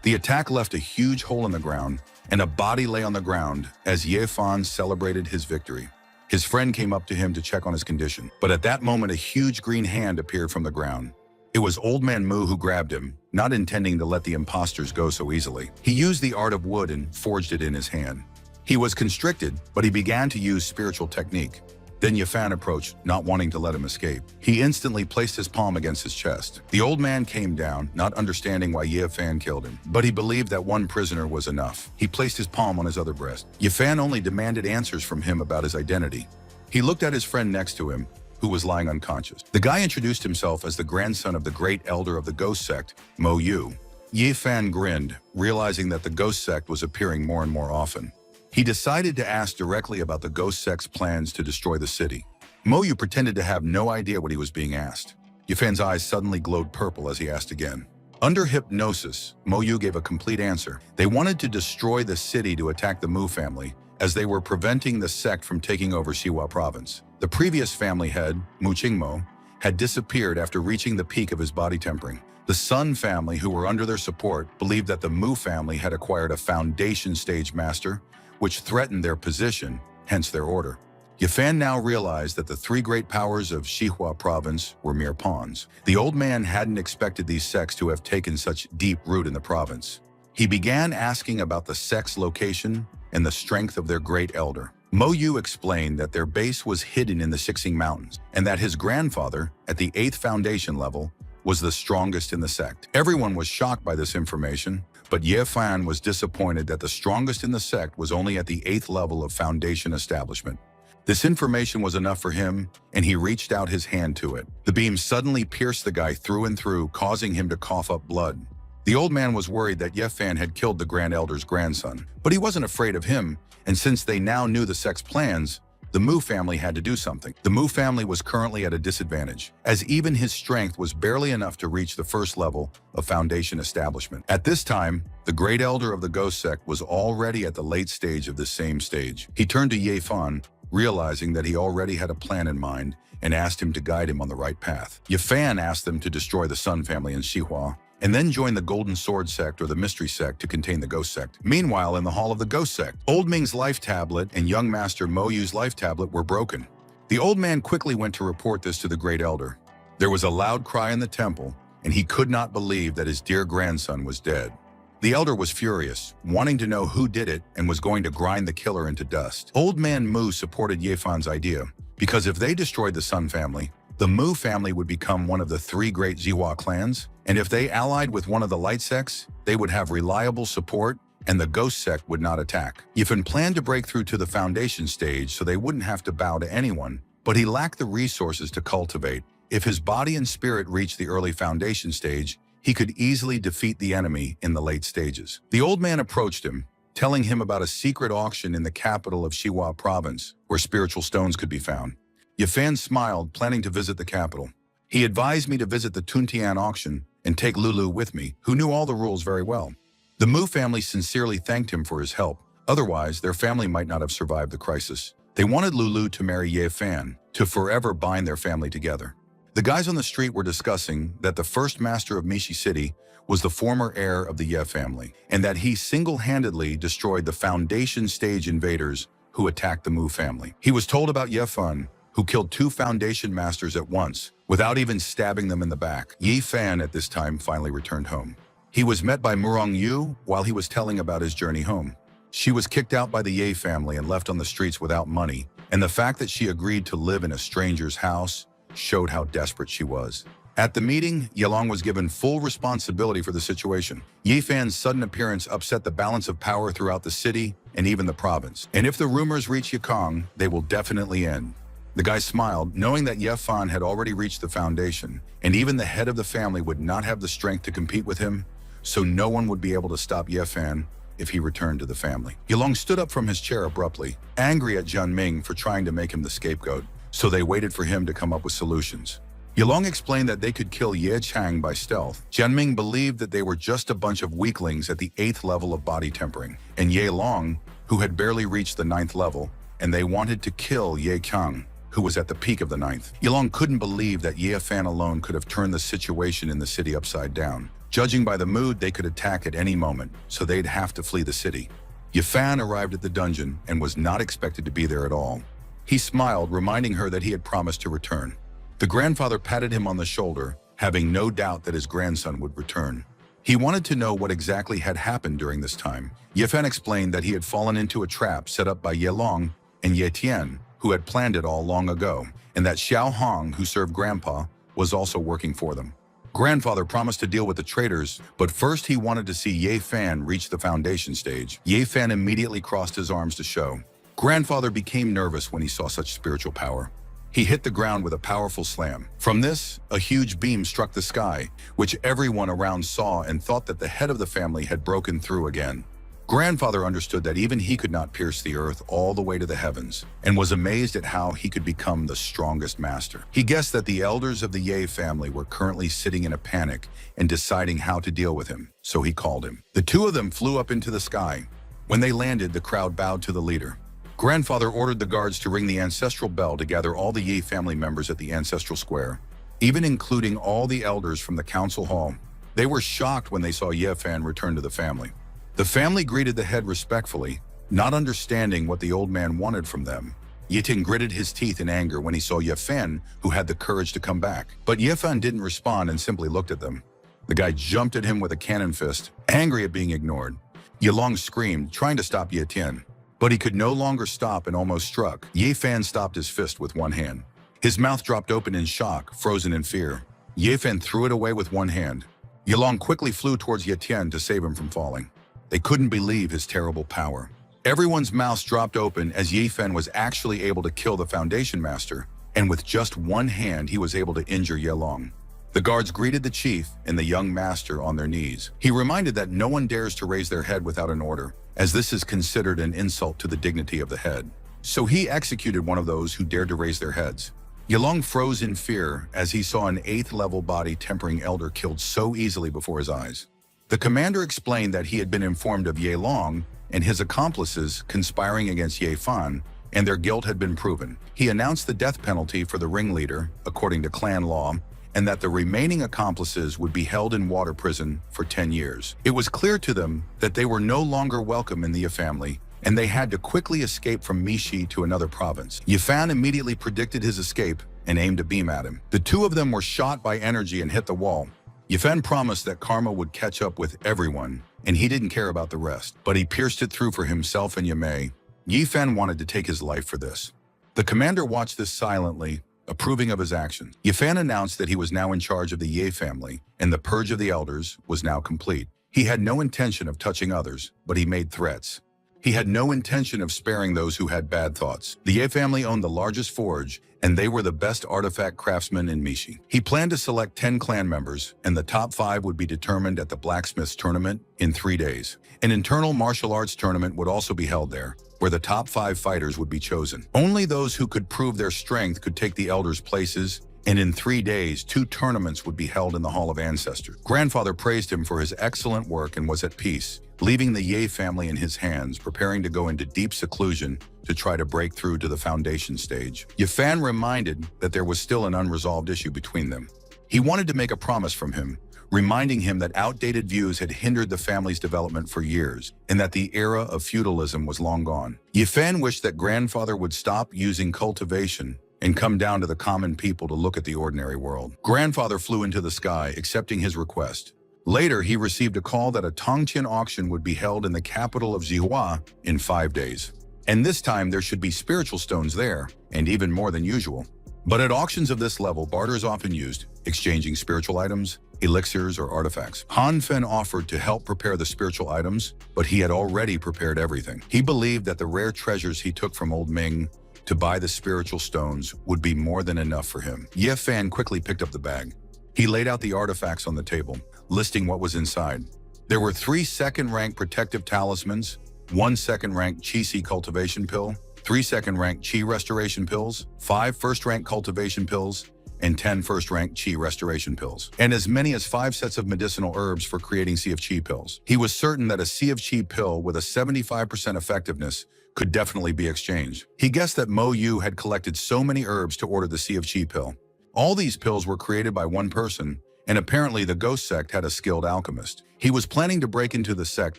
S1: The attack left a huge hole in the ground, and a body lay on the ground as Yifan celebrated his victory. His friend came up to him to check on his condition, but at that moment a huge green hand appeared from the ground. It was Old Man Mu who grabbed him, not intending to let the impostors go so easily. He used the art of wood and forged it in his hand. He was constricted, but he began to use spiritual technique. Then Yifan approached, not wanting to let him escape. He instantly placed his palm against his chest. The old man came down, not understanding why Yifan killed him, but he believed that one prisoner was enough. He placed his palm on his other breast. Yifan only demanded answers from him about his identity. He looked at his friend next to him, who was lying unconscious. The guy introduced himself as the grandson of the great elder of the ghost sect, Mo Yu. Yifan grinned, realizing that the ghost sect was appearing more and more often. He decided to ask directly about the ghost sect's plans to destroy the city. Mo Yu pretended to have no idea what he was being asked. Yifan's eyes suddenly glowed purple as he asked again. Under hypnosis, Mo Yu gave a complete answer. They wanted to destroy the city to attack the Mu family, as they were preventing the sect from taking over Xiwa province. The previous family head, Mu Qingmo, had disappeared after reaching the peak of his body tempering. The Sun family, who were under their support, believed that the Mu family had acquired a foundation stage master, which threatened their position, hence their order. Yifan now realized that the three great powers of Xihua province were mere pawns. The old man hadn't expected these sects to have taken such deep root in the province. He began asking about the sect's location and the strength of their great elder. Mo Yu explained that their base was hidden in the Xixing Mountains and that his grandfather, at the 8th foundation level, was the strongest in the sect. Everyone was shocked by this information, but Ye Fan was disappointed that the strongest in the sect was only at the 8th level of foundation establishment. This information was enough for him, and he reached out his hand to it. The beam suddenly pierced the guy through and through, causing him to cough up blood. The old man was worried that Ye Fan had killed the Grand Elder's grandson, but he wasn't afraid of him, and since they now knew the sect's plans, the Mu family had to do something. The Mu family was currently at a disadvantage, as even his strength was barely enough to reach the first level of foundation establishment. At this time, the great elder of the ghost sect was already at the late stage of the same stage. He turned to Ye Fan, realizing that he already had a plan in mind, and asked him to guide him on the right path. Ye Fan asked them to destroy the Sun family in Xihua, and then join the Golden Sword sect or the Mystery sect to contain the Ghost sect. Meanwhile, in the hall of the Ghost sect, Old Ming's life tablet and young master Mo Yu's life tablet were broken. The old man quickly went to report this to the great elder. There was a loud cry in the temple, and he could not believe that his dear grandson was dead. The elder was furious, wanting to know who did it and was going to grind the killer into dust. Old man Mu supported Ye Fan's idea, because if they destroyed the Sun family, the Mu family would become one of the three great Xihua clans, and if they allied with one of the light sects, they would have reliable support and the ghost sect would not attack. Yifan planned to break through to the foundation stage so they wouldn't have to bow to anyone, but he lacked the resources to cultivate. If his body and spirit reached the early foundation stage, he could easily defeat the enemy in the late stages. The old man approached him, telling him about a secret auction in the capital of Xihua province, where spiritual stones could be found. Yifan smiled, planning to visit the capital. He advised me to visit the Tuntian auction and take Lulu with me, who knew all the rules very well. The Mu family sincerely thanked him for his help. Otherwise, their family might not have survived the crisis. They wanted Lulu to marry Ye Fan, to forever bind their family together. The guys on the street were discussing that the first master of Mishi City was the former heir of the Ye family, and that he single-handedly destroyed the foundation stage invaders who attacked the Mu family. He was told about Ye Fan, who killed 2 foundation masters at once, without even stabbing them in the back. Ye Fan at this time finally returned home. He was met by Murong Yu while he was telling about his journey home. She was kicked out by the Ye family and left on the streets without money, and the fact that she agreed to live in a stranger's house showed how desperate she was. At the meeting, Yelong was given full responsibility for the situation. Ye Fan's sudden appearance upset the balance of power throughout the city and even the province. And if the rumors reach Yikong, they will definitely end. The guy smiled, knowing that Ye Fan had already reached the foundation, and even the head of the family would not have the strength to compete with him, so no one would be able to stop Ye Fan if he returned to the family. Yilong stood up from his chair abruptly, angry at Zhen Ming for trying to make him the scapegoat, so they waited for him to come up with solutions. Yilong explained that they could kill Ye Chang by stealth. Zhen Ming believed that they were just a bunch of weaklings at the 8th level of body tempering, and Ye Long, who had barely reached the 9th level, and they wanted to kill Ye Chang, who was at the peak of the 9th. Yilong couldn't believe that Ye Fan alone could have turned the situation in the city upside down. Judging by the mood, they could attack at any moment, so they'd have to flee the city. Ye Fan arrived at the dungeon and was not expected to be there at all. He smiled, reminding her that he had promised to return. The grandfather patted him on the shoulder, having no doubt that his grandson would return. He wanted to know what exactly had happened during this time. Ye Fan explained that he had fallen into a trap set up by Ye Long and Ye Tian, who had planned it all long ago, and that Xiao Hong, who served Grandpa, was also working for them. Grandfather promised to deal with the traitors, but first he wanted to see Ye Fan reach the foundation stage. Ye Fan immediately crossed his arms to show. Grandfather became nervous when he saw such spiritual power. He hit the ground with a powerful slam. From this, a huge beam struck the sky, which everyone around saw and thought that the head of the family had broken through again. Grandfather understood that even he could not pierce the earth all the way to the heavens, and was amazed at how he could become the strongest master. He guessed that the elders of the Ye family were currently sitting in a panic and deciding how to deal with him, so he called him. The two of them flew up into the sky. When they landed, the crowd bowed to the leader. Grandfather ordered the guards to ring the ancestral bell to gather all the Ye family members at the ancestral square, even including all the elders from the council hall. They were shocked when they saw Ye Fan return to the family. The family greeted the head respectfully, not understanding what the old man wanted from them. Ye Ting gritted his teeth in anger when he saw Ye Fan, who had the courage to come back. But Ye Fan didn't respond and simply looked at them. The guy jumped at him with a cannon fist, angry at being ignored. Ye Long screamed, trying to stop Ye Tian. But he could no longer stop and almost struck. Ye Fan stopped his fist with one hand. His mouth dropped open in shock, frozen in fear. Ye Fan threw it away with one hand. Ye Long quickly flew towards Ye Tian to save him from falling. They couldn't believe his terrible power. Everyone's mouths dropped open as Ye Fan was actually able to kill the Foundation Master, and with just one hand he was able to injure Ye Long. The guards greeted the chief and the young master on their knees. He reminded that no one dares to raise their head without an order, as this is considered an insult to the dignity of the head. So he executed one of those who dared to raise their heads. Ye Long froze in fear as he saw an 8th-level body tempering elder killed so easily before his eyes. The commander explained that he had been informed of Ye Long and his accomplices conspiring against Ye Fan, and their guilt had been proven. He announced the death penalty for the ringleader, according to clan law, and that the remaining accomplices would be held in water prison for 10 years. It was clear to them that they were no longer welcome in the Ye family, and they had to quickly escape from Mishi to another province. Ye Fan immediately predicted his escape and aimed a beam at him. The two of them were shot by energy and hit the wall. Ye Fan promised that karma would catch up with everyone, and he didn't care about the rest, but he pierced it through for himself and Ye Mei. Ye Fan wanted to take his life for this. The commander watched this silently, approving of his actions. Ye Fan announced that he was now in charge of the Ye family, and the purge of the elders was now complete. He had no intention of touching others, but he made threats. He had no intention of sparing those who had bad thoughts. The Ye family owned the largest forge, and they were the best artifact craftsmen in Mishi. He planned to select 10 clan members, and the top 5 would be determined at the blacksmith's tournament in 3 days. An internal martial arts tournament would also be held there, where the top 5 fighters would be chosen. Only those who could prove their strength could take the elders' places, and in 3 days, 2 tournaments would be held in the Hall of Ancestors. Grandfather praised him for his excellent work and was at peace, leaving the Ye family in his hands, preparing to go into deep seclusion to try to break through to the foundation stage. Ye Fan reminded that there was still an unresolved issue between them. He wanted to make a promise from him, reminding him that outdated views had hindered the family's development for years, and that the era of feudalism was long gone. Ye Fan wished that grandfather would stop using cultivation and come down to the common people to look at the ordinary world. Grandfather flew into the sky, accepting his request. Later, he received a call that a Tongqian auction would be held in the capital of Zihua in 5 days. And this time, there should be spiritual stones there, and even more than usual. But at auctions of this level, barter is often used, exchanging spiritual items, elixirs, or artifacts. Han Fen offered to help prepare the spiritual items, but he had already prepared everything. He believed that the rare treasures he took from Old Ming to buy the spiritual stones would be more than enough for him. Ye Fan quickly picked up the bag. He laid out the artifacts on the table, listing what was inside. There were 3 second-rank protective talismans, 1 second-rank Qi cultivation pill, 3 second-rank Qi restoration pills, 5 first-rank cultivation pills, and 10 first-rank Qi restoration pills, and as many as 5 sets of medicinal herbs for creating Sea of Qi pills. He was certain that a Sea of Qi pill with a 75% effectiveness could definitely be exchanged. He guessed that Mo Yu had collected so many herbs to order the Sea of Qi pill. All these pills were created by one person, and apparently the ghost sect had a skilled alchemist. He was planning to break into the sect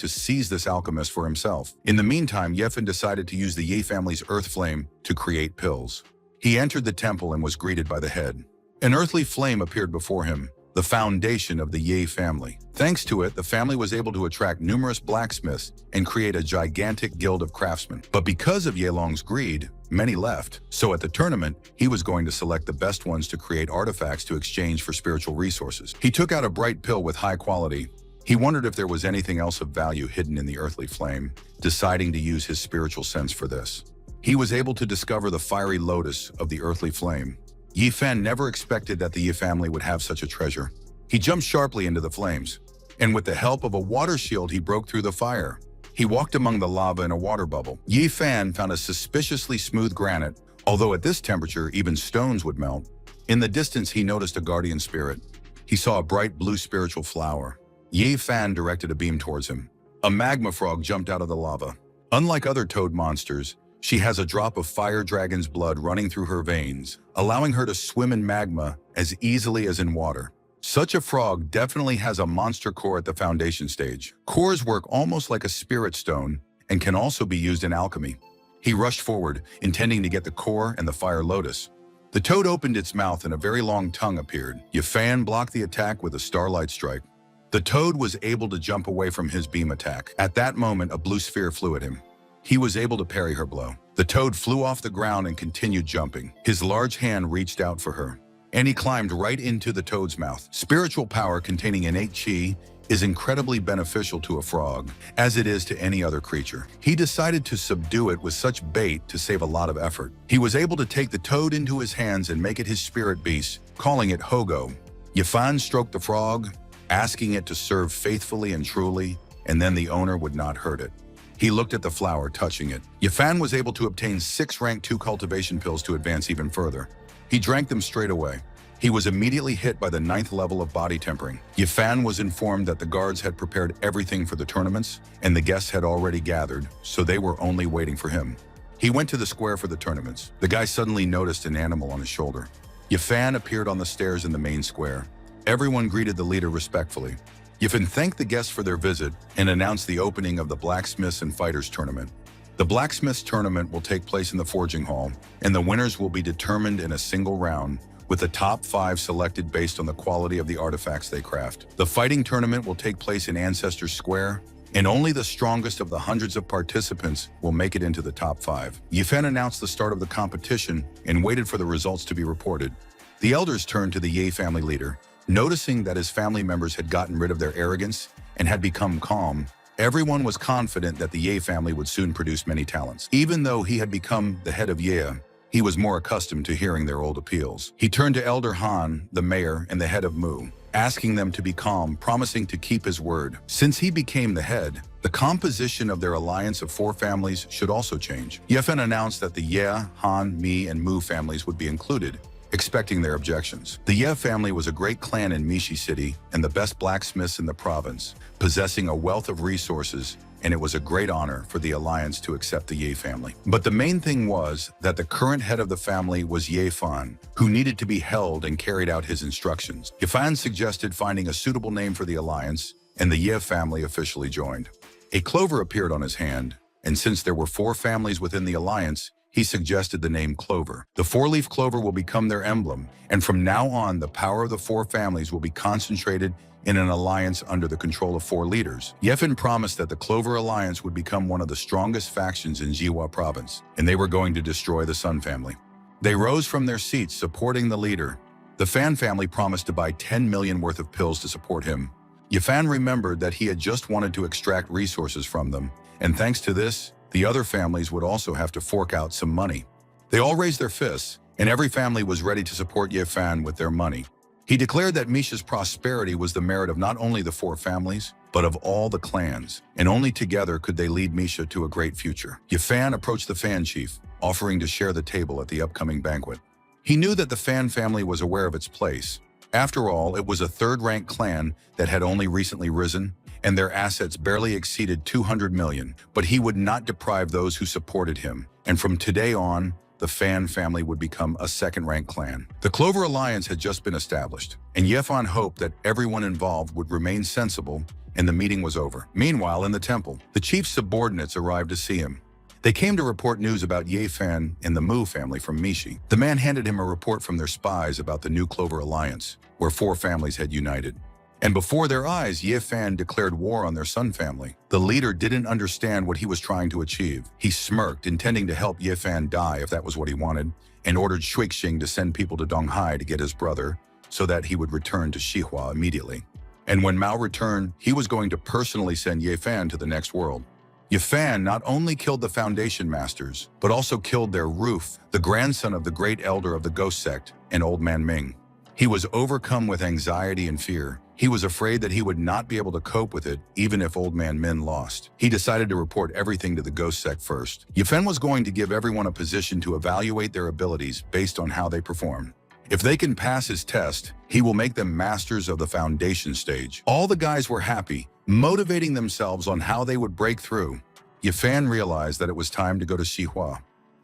S1: to seize this alchemist for himself. In the meantime, Ye Fan decided to use the Ye family's earth flame to create pills. He entered the temple and was greeted by the head. An earthly flame appeared before him, the foundation of the Ye family. Thanks to it, the family was able to attract numerous blacksmiths and create a gigantic guild of craftsmen. But because of Ye Long's greed, many left. So at the tournament, he was going to select the best ones to create artifacts to exchange for spiritual resources. He took out a bright pill with high quality. He wondered if there was anything else of value hidden in the earthly flame, deciding to use his spiritual sense for this. He was able to discover the fiery lotus of the earthly flame. Ye Fan never expected that the Ye family would have such a treasure. He jumped sharply into the flames, and with the help of a water shield, he broke through the fire. He walked among the lava in a water bubble. Ye Fan found a suspiciously smooth granite, although at this temperature, even stones would melt. In the distance, he noticed a guardian spirit. He saw a bright blue spiritual flower. Ye Fan directed a beam towards him. A magma frog jumped out of the lava. Unlike other toad monsters, she has a drop of fire dragon's blood running through her veins, allowing her to swim in magma as easily as in water. Such a frog definitely has a monster core at the foundation stage. Cores work almost like a spirit stone and can also be used in alchemy. He rushed forward, intending to get the core and the fire lotus. The toad opened its mouth and a very long tongue appeared. Yifan blocked the attack with a starlight strike. The toad was able to jump away from his beam attack. At that moment, a blue sphere flew at him. He was able to parry her blow. The toad flew off the ground and continued jumping. His large hand reached out for her, and he climbed right into the toad's mouth. Spiritual power containing innate chi is incredibly beneficial to a frog, as it is to any other creature. He decided to subdue it with such bait to save a lot of effort. He was able to take the toad into his hands and make it his spirit beast, calling it Hogo. Yifan stroked the frog, asking it to serve faithfully and truly, and then the owner would not hurt it. He looked at the flower, touching it. Yifan was able to obtain 6 rank 2 cultivation pills to advance even further. He drank them straight away. He was immediately hit by the 9th level of body tempering. Yifan was informed that the guards had prepared everything for the tournaments, and the guests had already gathered, so they were only waiting for him. He went to the square for the tournaments. The guy suddenly noticed an animal on his shoulder. Yifan appeared on the stairs in the main square. Everyone greeted the leader respectfully. Yifan thanked the guests for their visit and announced the opening of the Blacksmiths and Fighters tournament. The Blacksmiths tournament will take place in the Forging Hall, and the winners will be determined in a single round, with the top 5 selected based on the quality of the artifacts they craft. The fighting tournament will take place in Ancestors Square, and only the strongest of the hundreds of participants will make it into the top 5. Yifan announced the start of the competition and waited for the results to be reported. The elders turned to the Ye family leader. Noticing that his family members had gotten rid of their arrogance and had become calm, everyone was confident that the Ye family would soon produce many talents. Even though he had become the head of Ye, he was more accustomed to hearing their old appeals. He turned to Elder Han, the mayor, and the head of Mu, asking them to be calm, promising to keep his word. Since he became the head, the composition of their alliance of 4 families should also change. Yifan announced that the Ye, Han, Mi, and Mu families would be included, expecting their objections. The Ye family was a great clan in Mishi City and the best blacksmiths in the province, possessing a wealth of resources, and it was a great honor for the alliance to accept the Ye family. But the main thing was that the current head of the family was Ye Fan, who needed to be held and carried out his instructions. Yifan suggested finding a suitable name for the alliance, and the Ye family officially joined. A clover appeared on his hand, and since there were 4 families within the alliance, he suggested the name Clover. The 4-leaf clover will become their emblem, and from now on, the power of the 4 families will be concentrated in an alliance under the control of 4 leaders. Yifan promised that the Clover Alliance would become one of the strongest factions in Jiwa province, and they were going to destroy the Sun family. They rose from their seats, supporting the leader. The Fan family promised to buy 10 million worth of pills to support him. Yifan remembered that he had just wanted to extract resources from them, and thanks to this, the other families would also have to fork out some money. They all raised their fists, and every family was ready to support Yifan with their money. He declared that Misha's prosperity was the merit of not only the 4 families, but of all the clans, and only together could they lead Misha to a great future. Yifan approached the Fan chief, offering to share the table at the upcoming banquet. He knew that the Fan family was aware of its place. After all, it was a 3rd-rank clan that had only recently risen, and their assets barely exceeded 200 million, but he would not deprive those who supported him, and from today on, the Fan family would become a 2nd-rank clan. The Clover Alliance had just been established, and Yifan hoped that everyone involved would remain sensible, and the meeting was over. Meanwhile, in the temple, the chief's subordinates arrived to see him. They came to report news about Yifan and the Mu family from Mishi. The man handed him a report from their spies about the new Clover Alliance, where 4 families had united. And before their eyes, Yifan declared war on their Sun family. The leader didn't understand what he was trying to achieve. He smirked, intending to help Yifan die if that was what he wanted, and ordered Shuixing to send people to Donghai to get his brother, so that he would return to Xihua immediately. And when Mao returned, he was going to personally send Yifan to the next world. Yifan not only killed the Foundation Masters, but also killed their Roof, the grandson of the great elder of the Ghost Sect, and Old Man Ming. He was overcome with anxiety and fear. He was afraid that he would not be able to cope with it, even if Old Man Min lost. He decided to report everything to the Ghost Sect first. Yifan was going to give everyone a position to evaluate their abilities based on how they perform. If they can pass his test, he will make them masters of the foundation stage. All the guys were happy, motivating themselves on how they would break through. Yifan realized that it was time to go to Xihua.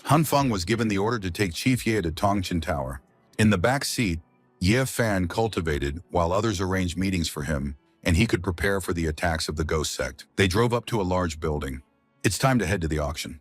S1: Han Feng was given the order to take Chief Ye to Tongqin Tower. In the back seat, Ye Fan cultivated while others arranged meetings for him, and he could prepare for the attacks of the ghost sect. They drove up to a large building. It's time to head to the auction.